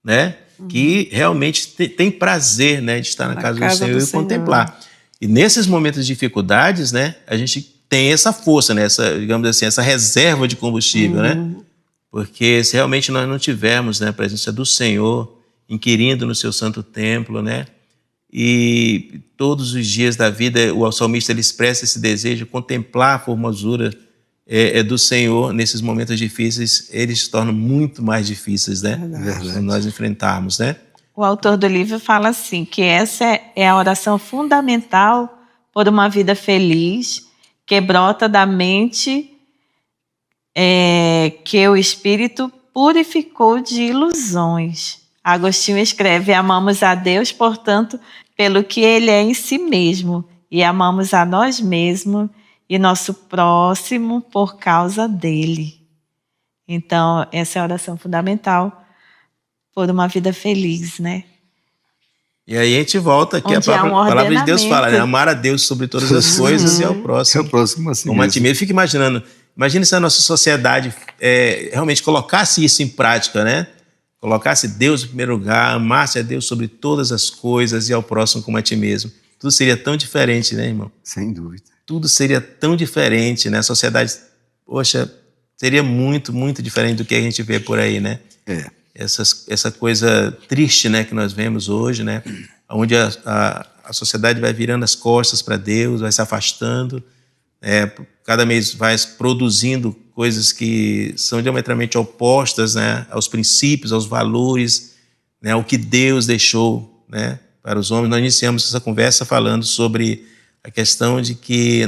né, que realmente tem prazer, né, de estar na casa do Senhor e contemplar. E nesses momentos de dificuldades, né, a gente tem essa força, né, digamos assim, essa reserva de combustível, né? Porque se realmente nós não tivermos, né, a presença do Senhor inquirindo no seu santo templo, né, e todos os dias da vida o salmista ele expressa esse desejo de contemplar a formosura do Senhor nesses momentos difíceis, eles se tornam muito mais difíceis, né? Quando nós enfrentarmos, né? O autor do livro fala assim, que essa é a oração fundamental por uma vida feliz, que brota da mente que o Espírito purificou de ilusões. Agostinho escreve: amamos a Deus, portanto, pelo que Ele é em si mesmo, e amamos a nós mesmos e nosso próximo por causa dele. Então, essa é a oração fundamental por uma vida feliz, né? E aí a gente volta aqui, a palavra de Deus fala, né? Amar a Deus sobre todas as coisas e ao próximo. Assim como a ti mesmo. Eu fico imaginando, imagine se a nossa sociedade realmente colocasse isso em prática, né? Colocasse Deus em primeiro lugar, amasse a Deus sobre todas as coisas e ao próximo como a ti mesmo. Tudo seria tão diferente, né, irmão? Sem dúvida. Tudo seria tão diferente, né? A sociedade, poxa, seria muito, muito diferente do que a gente vê por aí, né? Essa coisa triste, né, que nós vemos hoje, né? Onde a sociedade vai virando as costas para Deus, vai se afastando, cada mês vai produzindo coisas que são diametralmente opostas, né, aos princípios, aos valores, né, ao que Deus deixou, né, para os homens. Nós iniciamos essa conversa falando sobre a questão de que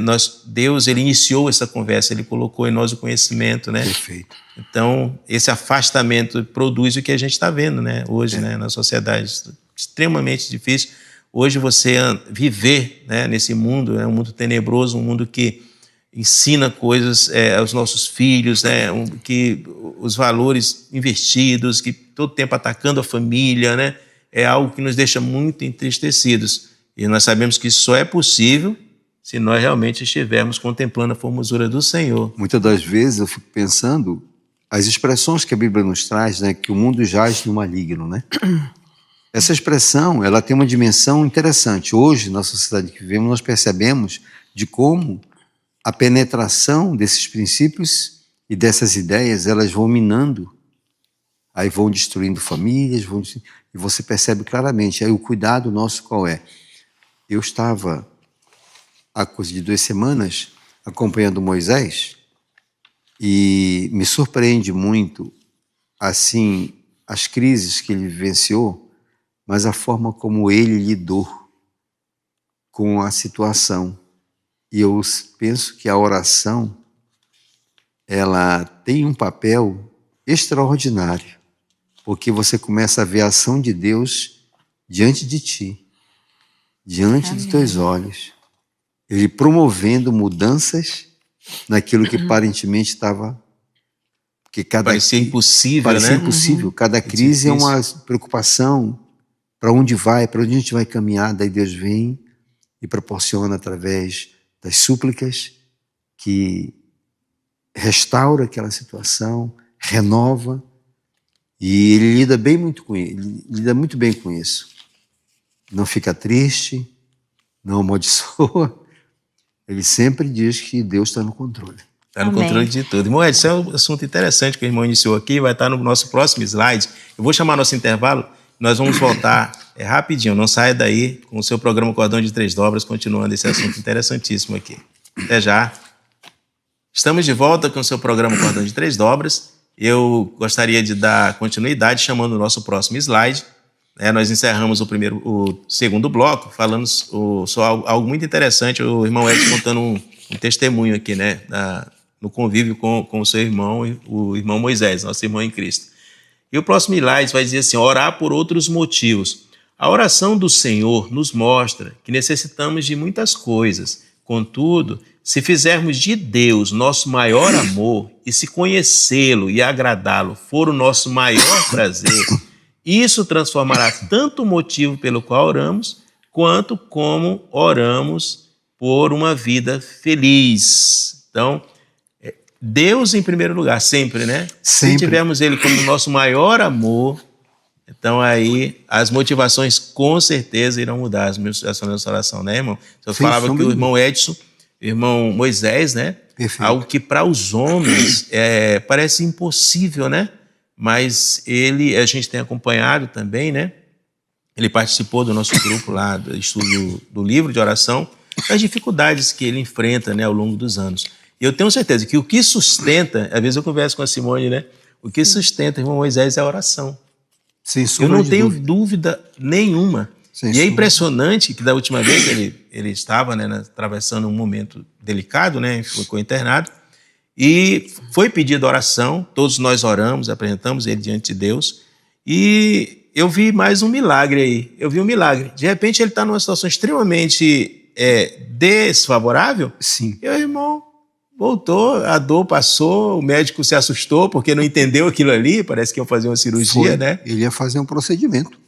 Deus ele iniciou essa conversa, ele colocou em nós o conhecimento, né? Perfeito. Então, esse afastamento produz o que a gente está vendo, né, hoje, né, na sociedade. Extremamente difícil. Hoje você viver, né, nesse mundo, é um mundo tenebroso, um mundo que ensina coisas aos nossos filhos, né, que os valores investidos, que todo tempo atacando a família, né, é algo que nos deixa muito entristecidos. E nós sabemos que isso só é possível se nós realmente estivermos contemplando a formosura do Senhor. Muitas das vezes eu fico pensando as expressões que a Bíblia nos traz, né, que o mundo jaz no maligno, né? Essa expressão, ela tem uma dimensão interessante. Hoje, na sociedade que vivemos, nós percebemos de como a penetração desses princípios e dessas ideias, elas vão minando, aí vão destruindo famílias, e você percebe claramente. Aí o cuidado nosso qual é? Eu estava, há coisa de 2 semanas, acompanhando Moisés, e me surpreende muito, assim, as crises que ele vivenciou, mas a forma como ele lidou com a situação. E eu penso que a oração, ela tem um papel extraordinário, porque você começa a ver a ação de Deus diante de ti, diante dos teus olhos, ele promovendo mudanças naquilo que aparentemente estava... Parecia impossível, parecia impossível. Cada crise é uma preocupação, para onde vai, para onde a gente vai caminhar, daí Deus vem e proporciona através das súplicas que restaura aquela situação, renova, e ele lida muito bem com isso. Não fica triste, não amaldiçoa, Ele sempre diz que Deus está no controle. Está no Amém. controle de tudo. Irmão Edson, é um assunto interessante que o irmão iniciou aqui, vai estar no nosso próximo slide. Eu vou chamar nosso intervalo, nós vamos voltar rapidinho, não saia daí com o seu programa Cordão de Três Dobras, continuando esse assunto interessantíssimo aqui. Até já. Estamos de volta com o seu programa Cordão de Três Dobras. Eu gostaria de dar continuidade chamando o nosso próximo slide. Nós encerramos o segundo bloco falando sobre algo muito interessante, o irmão Edson contando um testemunho aqui, né, no convívio com o seu irmão, o irmão Moisés, nosso irmão em Cristo. E o próximo slide vai dizer assim: orar por outros motivos. A oração do Senhor nos mostra que necessitamos de muitas coisas. Contudo, se fizermos de Deus nosso maior amor e se conhecê-lo e agradá-lo for o nosso maior prazer, isso transformará tanto o motivo pelo qual oramos, quanto como oramos por uma vida feliz. Então, Deus em primeiro lugar, sempre, né? Sempre. Se tivermos Ele como nosso maior amor, então aí as motivações com certeza irão mudar as nossa oração, né, irmão? Eu falava que o irmão Edson, o irmão Moisés, né? Perfeito. Algo que para os homens parece impossível, né? Mas a gente tem acompanhado também, né? Ele participou do nosso grupo lá, do estudo do livro de oração, as dificuldades que ele enfrenta, né, ao longo dos anos. E eu tenho certeza que o que sustenta, às vezes eu converso com a Simone, né? O que sustenta o irmão Moisés é a oração. Sem Eu sombra não de tenho dúvida. dúvida nenhuma. Sem E é sombra. impressionante que da última vez ele estava, né, atravessando um momento delicado, né? Ficou internado. E foi pedido oração, todos nós oramos, apresentamos ele diante de Deus. E eu vi mais um milagre aí. Eu vi um milagre. De repente ele está numa situação extremamente desfavorável. Sim. E o irmão voltou, a dor passou, o médico se assustou porque não entendeu aquilo ali, parece que iam fazer uma cirurgia, né? Ele ia fazer um procedimento.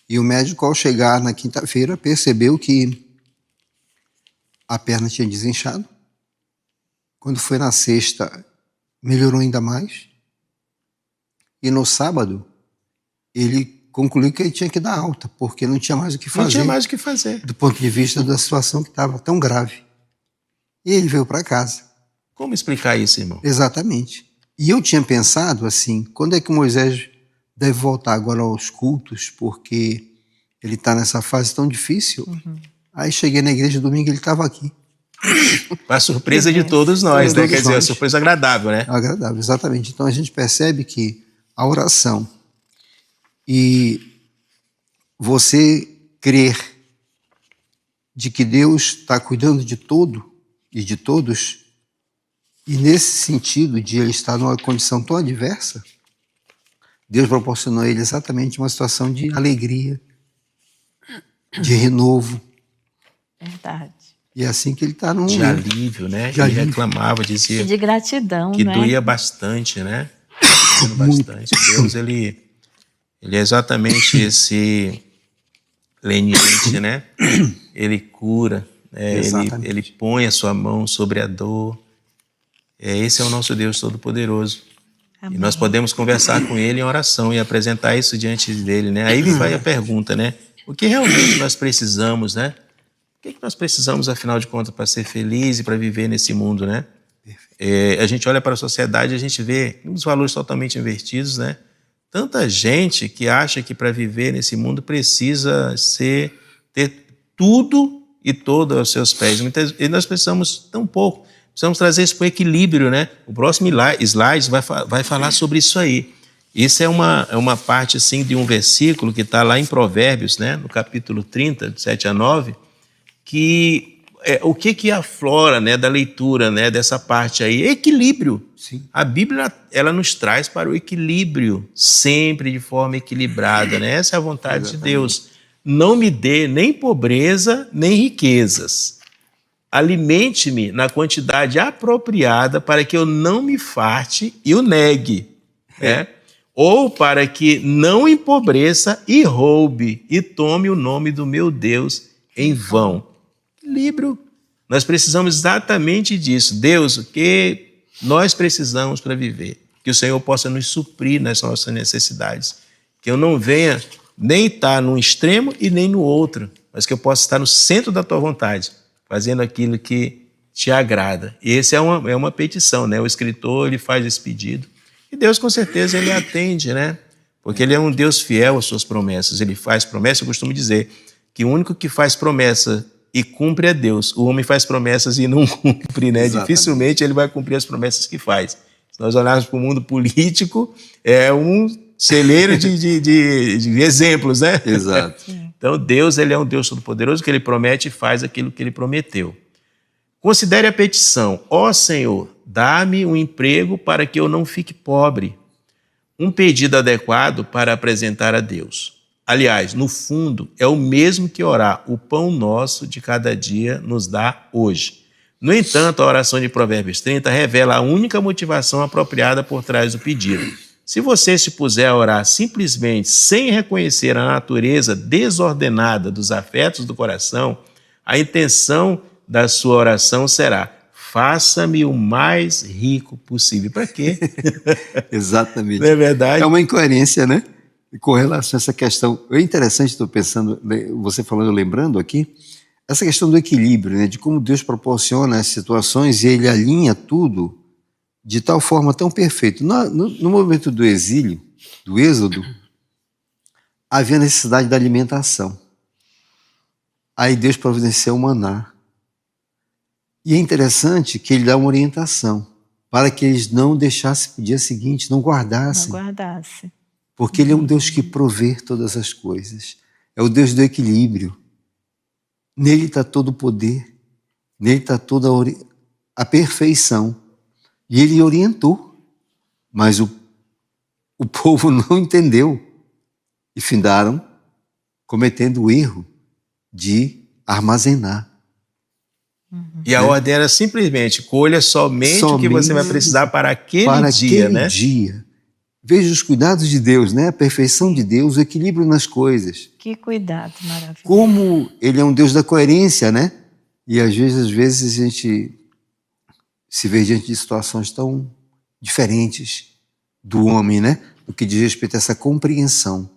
E o médico, ao chegar na quinta-feira, percebeu que a perna tinha desinchado. Quando foi na sexta, melhorou ainda mais. E no sábado, ele concluiu que ele tinha que dar alta, porque não tinha mais o que fazer. Não tinha mais o que fazer. Do ponto de vista da situação que estava tão grave. E ele veio para casa. Como explicar isso, irmão? Exatamente. E eu tinha pensado assim, quando é que Moisés deve voltar agora aos cultos, porque ele está nessa fase tão difícil. Aí cheguei na igreja domingo e ele estava aqui. Para surpresa de todos nós, né? Quer dizer, uma surpresa agradável, né? Agradável, exatamente. Então a gente percebe que a oração e você crer de que Deus está cuidando de todo e de todos, e nesse sentido de ele estar numa condição tão adversa, Deus proporcionou a ele exatamente uma situação de alegria, de renovo. Verdade. E é assim que ele está num De alívio, né? De Ele alívio. reclamava, E dizia de gratidão, que né? doía bastante, né? Doía bastante. Deus, ele é exatamente esse leniente, né? Ele cura, né? Exatamente. Ele põe a sua mão sobre a dor. Esse é o nosso Deus Todo-Poderoso. Amém. E nós podemos conversar com Ele em oração e apresentar isso diante dele, né? Aí vai a pergunta, né? O que realmente nós precisamos, né? O que nós precisamos, afinal de contas, para ser feliz e para viver nesse mundo, né? A gente olha para a sociedade e a gente vê uns valores totalmente invertidos, né? Tanta gente que acha que para viver nesse mundo precisa ter tudo e todo aos seus pés. E nós precisamos tão pouco. Precisamos trazer isso para o equilíbrio, né? O próximo slide vai falar sobre isso aí. Isso é uma parte, assim, de um versículo que está lá em Provérbios, né? No capítulo 30, de 7 a 9, que o que aflora, né, da leitura, né, dessa parte aí? Equilíbrio. Sim. A Bíblia, ela nos traz para o equilíbrio, sempre de forma equilibrada, né? Essa é a vontade de Deus. Não me dê nem pobreza, nem riquezas. Alimente-me na quantidade apropriada para que eu não me farte e o negue, né? Ou para que não empobreça e roube e tome o nome do meu Deus em vão. Equilíbrio. Nós precisamos exatamente disso. Deus, o que nós precisamos para viver? Que o Senhor possa nos suprir nas nossas necessidades. Que eu não venha nem estar num extremo e nem no outro, mas que eu possa estar no centro da tua vontade, fazendo aquilo que te agrada. E esse é uma petição, né? O escritor, ele faz esse pedido e Deus, com certeza, ele atende, né? Porque ele é um Deus fiel às suas promessas. Ele faz promessa, eu costumo dizer que o único que faz promessa e cumpre é Deus. O homem faz promessas e não cumpre, né? Exatamente. Dificilmente ele vai cumprir as promessas que faz. Se nós olharmos para o mundo político, é um celeiro de exemplos, né? Exato. Então Deus, ele é um Deus todo-poderoso, que ele promete e faz aquilo que ele prometeu. Considere a petição: ó Senhor, dá-me um emprego para que eu não fique pobre. Um pedido adequado para apresentar a Deus. Aliás, no fundo, é o mesmo que orar: o pão nosso de cada dia nos dá hoje. No entanto, a oração de Provérbios 30 revela a única motivação apropriada por trás do pedido. Se você se puser a orar simplesmente sem reconhecer a natureza desordenada dos afetos do coração, a intenção da sua oração será: faça-me o mais rico possível. Para quê? Exatamente. Não é verdade? É uma incoerência, né? Com relação a essa questão. É interessante, estou pensando, você falando, lembrando aqui, essa questão do equilíbrio, né? De como Deus proporciona as situações e ele alinha tudo de tal forma tão perfeita. No momento do exílio, do êxodo, havia necessidade da alimentação. Aí Deus providenciou o maná. E é interessante que ele dá uma orientação para que eles não deixassem para o dia seguinte, não guardassem. Não guardasse. Porque ele é um Deus que provê todas as coisas. É o Deus do equilíbrio. Nele está todo o poder. Nele está toda a perfeição. E ele orientou. Mas o povo não entendeu. E findaram cometendo o erro de armazenar. E a ordem era simplesmente: colha somente o que você vai precisar para aquele dia, né? Dia. Veja os cuidados de Deus, né? A perfeição de Deus, o equilíbrio nas coisas. Que cuidado maravilhoso. Como ele é um Deus da coerência, né? E às vezes a gente se vê diante de situações tão diferentes do homem, né? No que diz respeito a essa compreensão.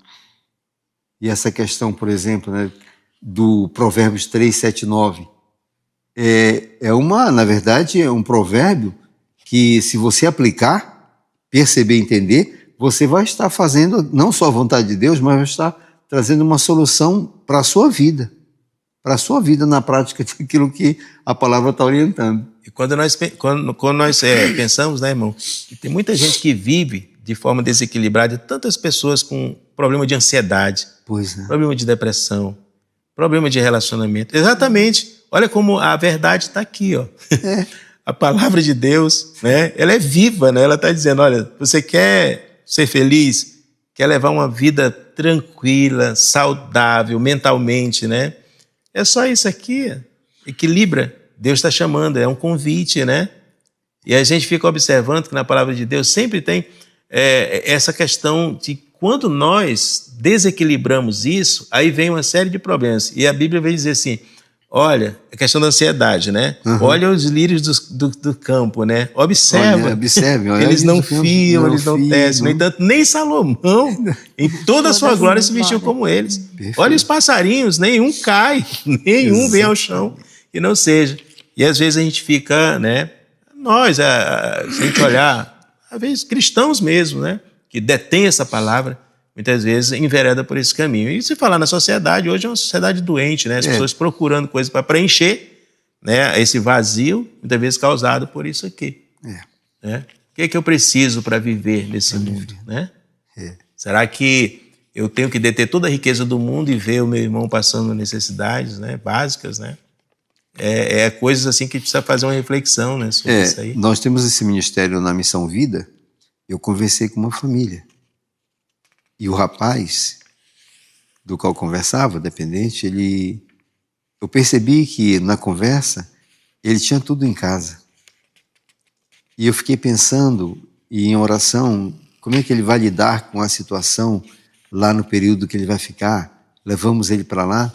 E essa questão, por exemplo, né, do Provérbios 3, 7, 9. Na verdade, é um provérbio que, se você aplicar, perceber e entender, você vai estar fazendo não só a vontade de Deus, mas vai estar trazendo uma solução para a sua vida na prática daquilo que a palavra está orientando. E quando nós pensamos, né, irmão, que tem muita gente que vive de forma desequilibrada, tantas pessoas com problema de ansiedade, Pois é. problema de depressão, problema de relacionamento. Exatamente. Olha como a verdade está aqui, ó. A palavra de Deus, né? Ela é viva, né? Ela está dizendo: olha, você quer ser feliz, quer levar uma vida tranquila, saudável, mentalmente, né? É só isso aqui. Equilibra. Deus está chamando, é um convite, né? E a gente fica observando que na palavra de Deus sempre tem essa questão de quando nós desequilibramos isso, aí vem uma série de problemas. E a Bíblia vem dizer assim: olha, a questão da ansiedade, né? Uhum. Olha os lírios do campo, né? Observe. Olha, eles não fiam, eles não tecem. No entanto, nem Salomão, em toda a sua glória, se vestiu como eles. Perfeito. Olha os passarinhos, nenhum cai, nenhum vem ao chão e não seja. E às vezes a gente fica, né? Nós, se a gente olhar, às vezes cristãos mesmo, né? Que detêm essa palavra, muitas vezes envereda por esse caminho. E se falar na sociedade, hoje é uma sociedade doente, né? As pessoas procurando coisas para preencher, né, esse vazio, muitas vezes causado por isso aqui. Né? O que é que eu preciso para viver nesse mundo? Né? Será que eu tenho que deter toda a riqueza do mundo e ver o meu irmão passando necessidades, né, básicas? Né? Coisas assim que precisa fazer uma reflexão, né, sobre isso aí. Nós temos esse ministério na Missão Vida. Eu conversei com uma família. E o rapaz do qual conversava, dependente, eu percebi que na conversa ele tinha tudo em casa. E eu fiquei pensando, e em oração, como é que ele vai lidar com a situação lá no período que ele vai ficar. Levamos ele para lá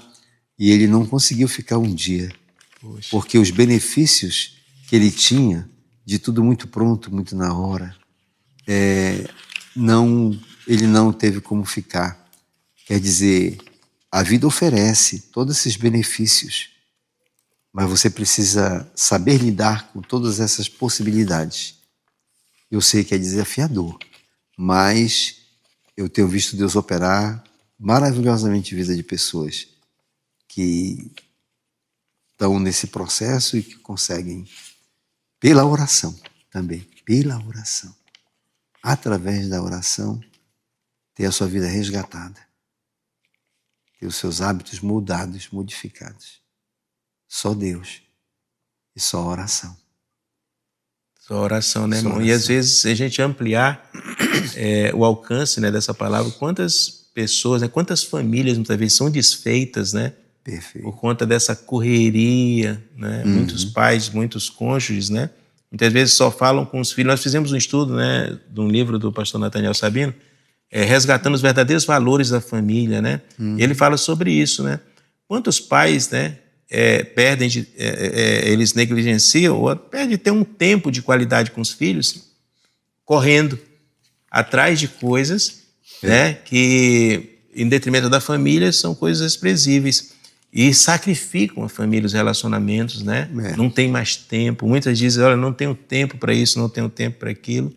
e ele não conseguiu ficar um dia. Poxa. Porque os benefícios que ele tinha, de tudo muito pronto, muito na hora, ele não teve como ficar. Quer dizer, a vida oferece todos esses benefícios, mas você precisa saber lidar com todas essas possibilidades. Eu sei que é desafiador, mas eu tenho visto Deus operar maravilhosamente na vida de pessoas que estão nesse processo e que conseguem, pela oração também, pela oração, através da oração, ter a sua vida resgatada, ter os seus hábitos mudados, modificados. Só Deus e só oração. Só oração, né, irmão? Só E às oração. vezes a gente ampliar o alcance, né, dessa palavra, quantas pessoas, né, quantas famílias muitas vezes são desfeitas, né, Perfeito. por conta dessa correria, né? Muitos pais, muitos cônjuges, né, muitas vezes só falam com os filhos. Nós fizemos um estudo, né, de um livro do pastor Nathaniel Sabino, resgatando os verdadeiros valores da família, né? E ele fala sobre isso, né? Quantos pais, né, perdem, eles negligenciam ou perdem de ter um tempo de qualidade com os filhos, correndo atrás de coisas, né, que em detrimento da família são coisas desprezíveis e sacrificam a família, os relacionamentos, né? Não tem mais tempo. Muitas dizem, olha, não tenho tempo para isso, não tenho tempo para aquilo.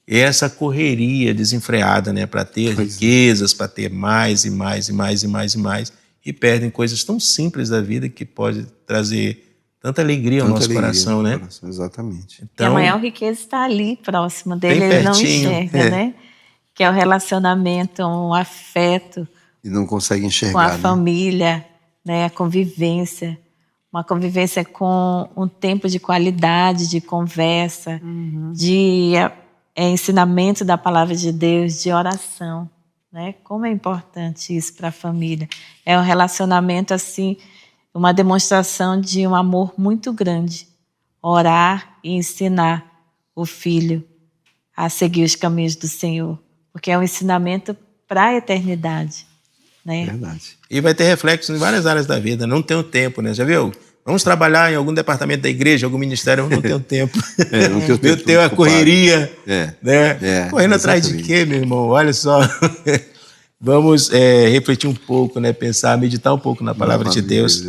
E essa correria desenfreada, né, para ter riquezas, para ter mais e mais e mais e mais e mais, e perdem coisas tão simples da vida que pode trazer tanta alegria ao nosso coração, né? Exatamente. Então, e a maior riqueza está ali, próximo dele, ele não enxerga, né? Que é o relacionamento, um afeto. E não consegue enxergar, com a família, né? A convivência. Uma convivência com um tempo de qualidade, de conversa, de ensinamento da palavra de Deus, de oração, né? Como é importante isso para a família. É um relacionamento, assim, uma demonstração de um amor muito grande. Orar e ensinar o filho a seguir os caminhos do Senhor. Porque é um ensinamento para a eternidade, né? Verdade. E vai ter reflexos em várias áreas da vida. Não tenho tempo, né? Já viu? Vamos trabalhar em algum departamento da igreja, algum ministério, eu não tenho tempo. Não tenho tempo. Eu tenho a correria, né? Correndo atrás de quê, meu irmão? Olha só. Vamos refletir um pouco, né? Pensar, meditar um pouco na palavra de Deus.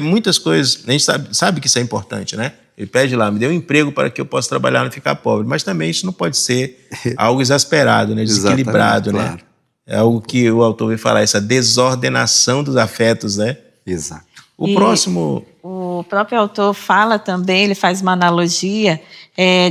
Muitas coisas, a gente sabe que isso é importante, né? Ele pede lá, me dê um emprego para que eu possa trabalhar e não ficar pobre. Mas também isso não pode ser algo exasperado, né? Desequilibrado, né? Claro. É algo que o autor vai falar, essa desordenação dos afetos, né? Exato. O próprio autor fala também, ele faz uma analogia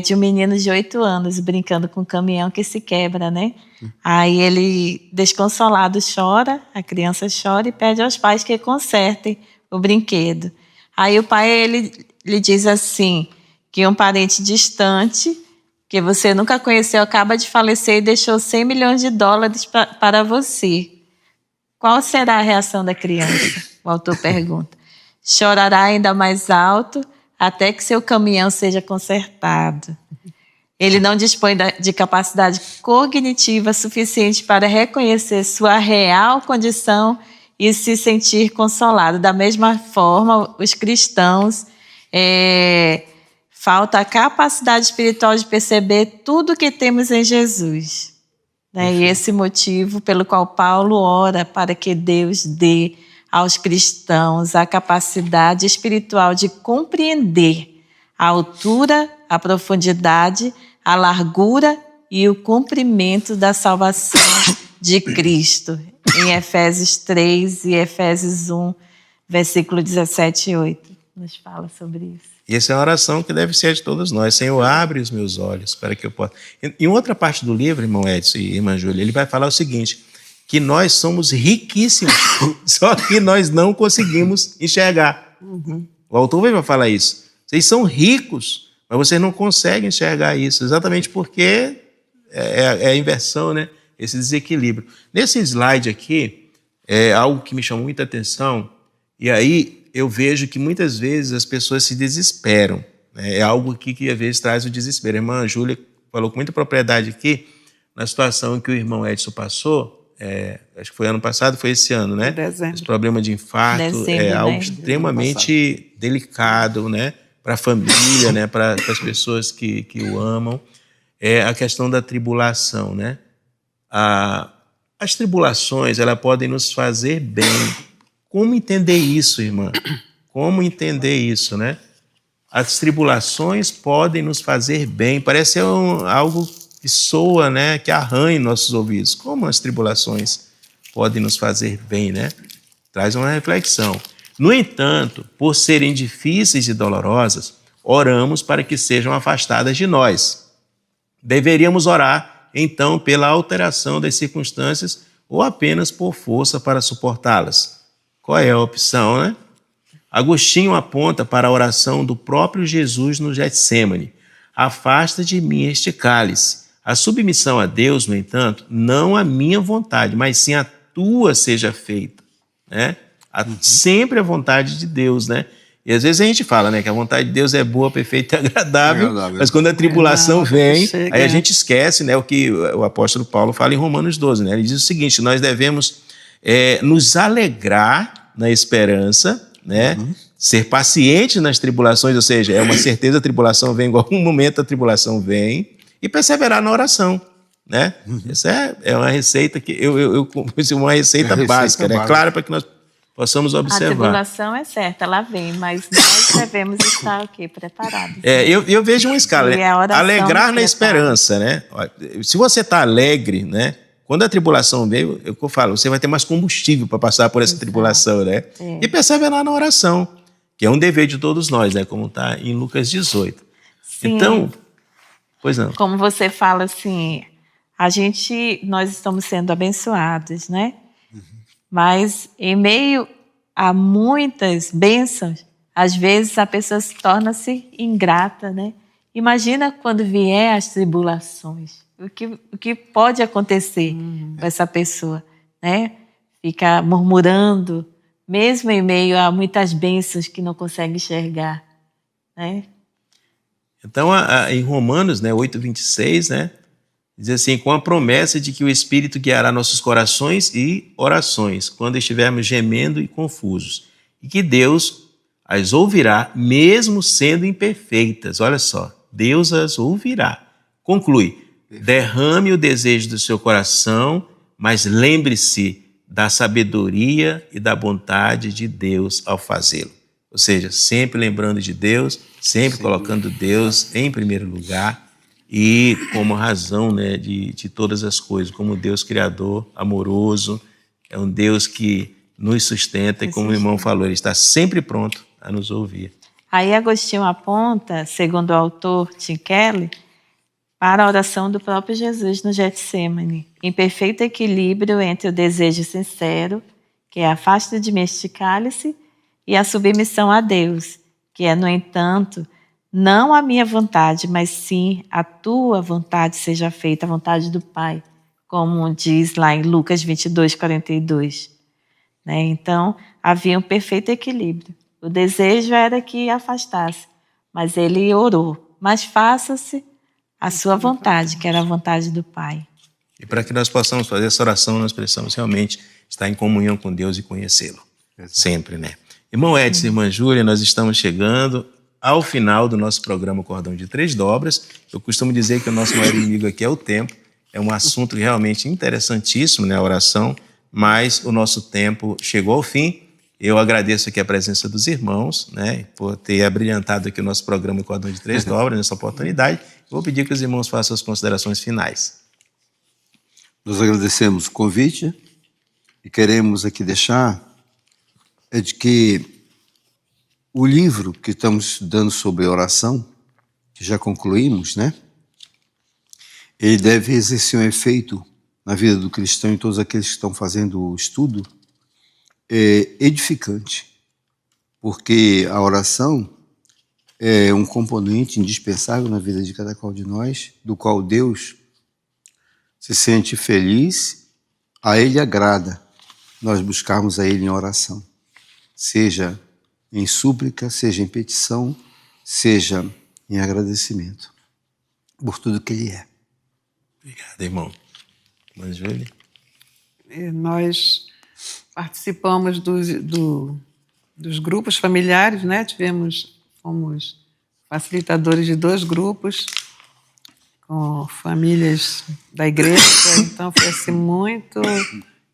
de um menino de 8 anos brincando com um caminhão que se quebra, né? Aí ele, desconsolado, chora, a criança chora e pede aos pais que consertem o brinquedo. Aí o pai, ele lhe diz assim, que um parente distante, que você nunca conheceu, acaba de falecer e deixou $100 milhões para você. Qual será a reação da criança? O autor pergunta. Chorará ainda mais alto até que seu caminhão seja consertado. Ele não dispõe de capacidade cognitiva suficiente para reconhecer sua real condição e se sentir consolado. Da mesma forma, os cristãos falta a capacidade espiritual de perceber tudo que temos em Jesus. Né? E esse motivo pelo qual Paulo ora para que Deus dê aos cristãos a capacidade espiritual de compreender a altura, a profundidade, a largura e o comprimento da salvação de Cristo. Em Efésios 3 e Efésios 1, versículo 17 e 8, nos fala sobre isso. E essa é uma oração que deve ser de todos nós. Senhor, abre os meus olhos para que eu possa... Em outra parte do livro, irmão Edson e irmã Júlia, ele vai falar o seguinte, que nós somos riquíssimos, só que nós não conseguimos enxergar. O autor vai falar isso. Vocês são ricos, mas vocês não conseguem enxergar isso, exatamente porque é a inversão, né? Esse desequilíbrio. Nesse slide aqui, é algo que me chamou muita atenção, e aí eu vejo que muitas vezes as pessoas se desesperam. Né? É algo aqui que às vezes traz o desespero. A irmã Júlia falou com muita propriedade aqui, na situação em que o irmão Edson passou, acho que foi ano passado, foi esse ano, né? Dezembro. Esse problema de infarto é algo extremamente delicado, né? Para a família, né? Para as pessoas que o amam. É a questão da tribulação, né? As tribulações, elas podem nos fazer bem. Como entender isso, irmã? como entender isso, né? As tribulações podem nos fazer bem. Parece ser algo que soa, né? Que arranha em nossos ouvidos. Como as tribulações podem nos fazer bem, né? Traz uma reflexão. No entanto, por serem difíceis e dolorosas, oramos para que sejam afastadas de nós. Deveríamos orar, então, pela alteração das circunstâncias ou apenas por força para suportá-las. Qual é a opção, né? Agostinho aponta para a oração do próprio Jesus no Getsêmani. Afasta de mim este cálice. A submissão a Deus, no entanto, não a minha vontade, mas sim a tua seja feita, né? Sempre a vontade de Deus, né? E às vezes a gente fala, né, que a vontade de Deus é boa, perfeita e agradável, mas quando a tribulação vem, aí a gente esquece, né, o que o apóstolo Paulo fala em Romanos 12, né? Ele diz o seguinte: nós devemos nos alegrar na esperança, né? Ser pacientes nas tribulações, ou seja, é uma certeza a tribulação vem, em algum momento a tribulação vem, e perseverar na oração, né? Essa é uma receita que uma receita básica, né? Claro, para que nós possamos observar. A tribulação é certa, ela vem, mas nós devemos estar o quê? Preparados. Eu vejo uma escala, né? Alegrar na esperança, né? Se você está alegre, né? Quando a tribulação veio, eu falo, você vai ter mais combustível para passar por essa tribulação, né? E perseverar na oração, que é um dever de todos nós, né? Como está em Lucas 18. Sim. Então, pois não. Como você fala assim, nós estamos sendo abençoados, né? Mas em meio a muitas bênçãos, às vezes a pessoa torna-se ingrata, né? Imagina quando vier as tribulações, o que pode acontecer com essa pessoa, né? Fica murmurando, mesmo em meio a muitas bênçãos que não consegue enxergar, né? Então, em Romanos, né, 8:26, né? Diz assim, com a promessa de que o Espírito guiará nossos corações e orações, quando estivermos gemendo e confusos, e que Deus as ouvirá, mesmo sendo imperfeitas. Olha só, Deus as ouvirá. Conclui, derrame o desejo do seu coração, mas lembre-se da sabedoria e da bondade de Deus ao fazê-lo. Ou seja, sempre lembrando de Deus, sempre colocando Deus em primeiro lugar, e como razão, né, de todas as coisas, como Deus criador, amoroso, é um Deus que nos sustenta e, como o irmão falou, ele está sempre pronto a nos ouvir. Aí Agostinho aponta, segundo o autor Tim Keller, para a oração do próprio Jesus no Getsêmani, em perfeito equilíbrio entre o desejo sincero, que é afasta de mim este cálice, e a submissão a Deus, que é, no entanto, não a minha vontade, mas sim a tua vontade seja feita, a vontade do Pai, como diz lá em Lucas 22:42. Né? Então, havia um perfeito equilíbrio. O desejo era que afastasse, mas ele orou, mas faça-se a sua vontade, que era a vontade do Pai. E para que nós possamos fazer essa oração, nós precisamos realmente estar em comunhão com Deus e conhecê-lo. Sempre, né? Irmão Edson e irmã Júlia, nós estamos chegando ao final do nosso programa Cordão de Três Dobras. Eu costumo dizer que o nosso maior inimigo aqui é o tempo. É um assunto realmente interessantíssimo, né, a oração, mas o nosso tempo chegou ao fim. Eu agradeço aqui a presença dos irmãos, né, por ter abrilhantado aqui o nosso programa Cordão de Três Dobras nessa oportunidade. Vou pedir que os irmãos façam as considerações finais. Nós agradecemos o convite e queremos aqui deixar de que o livro que estamos estudando sobre oração, que já concluímos, né? Ele deve exercer um efeito na vida do cristão e todos aqueles que estão fazendo o estudo edificante, porque a oração é um componente indispensável na vida de cada qual de nós, do qual Deus se sente feliz, a Ele agrada nós buscarmos a Ele em oração, seja em súplica, seja em petição, seja em agradecimento por tudo que Ele é. Obrigado, irmão. Irmã Júlia? Nós participamos dos grupos familiares, né? Fomos facilitadores de 2 grupos com famílias da igreja, então foi assim, muito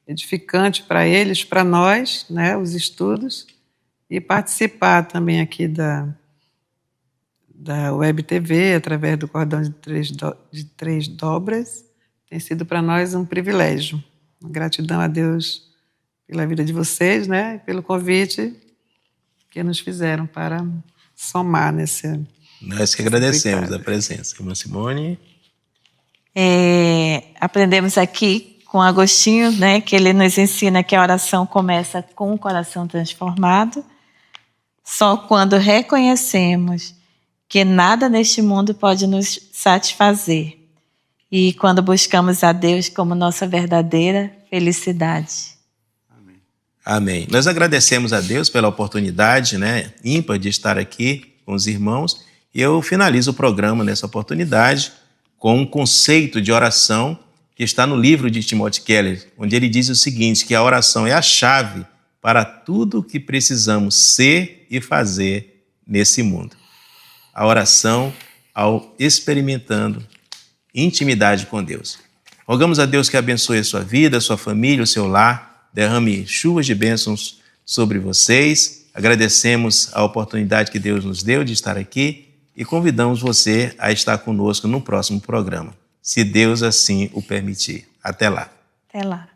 edificante para eles, para nós, né? Os estudos. e participar também aqui da Web TV, através do Cordão de Três Dobras. Tem sido para nós um privilégio. Gratidão a Deus pela vida de vocês, né? E pelo convite que nos fizeram para somar nesse... Nós que agradecemos a presença. Irmã Simone. Aprendemos aqui com Agostinho, né, que ele nos ensina que a oração começa com o coração transformado. Só quando reconhecemos que nada neste mundo pode nos satisfazer e quando buscamos a Deus como nossa verdadeira felicidade. Amém. Nós agradecemos a Deus pela oportunidade, né, ímpar de estar aqui com os irmãos, e eu finalizo o programa nessa oportunidade com um conceito de oração que está no livro de Timothy Keller, onde ele diz o seguinte, que a oração é a chave para tudo o que precisamos ser e fazer nesse mundo. A oração ao experimentando intimidade com Deus. Rogamos a Deus que abençoe a sua vida, a sua família, o seu lar, derrame chuvas de bênçãos sobre vocês. Agradecemos a oportunidade que Deus nos deu de estar aqui e convidamos você a estar conosco no próximo programa, se Deus assim o permitir. Até lá. Até lá.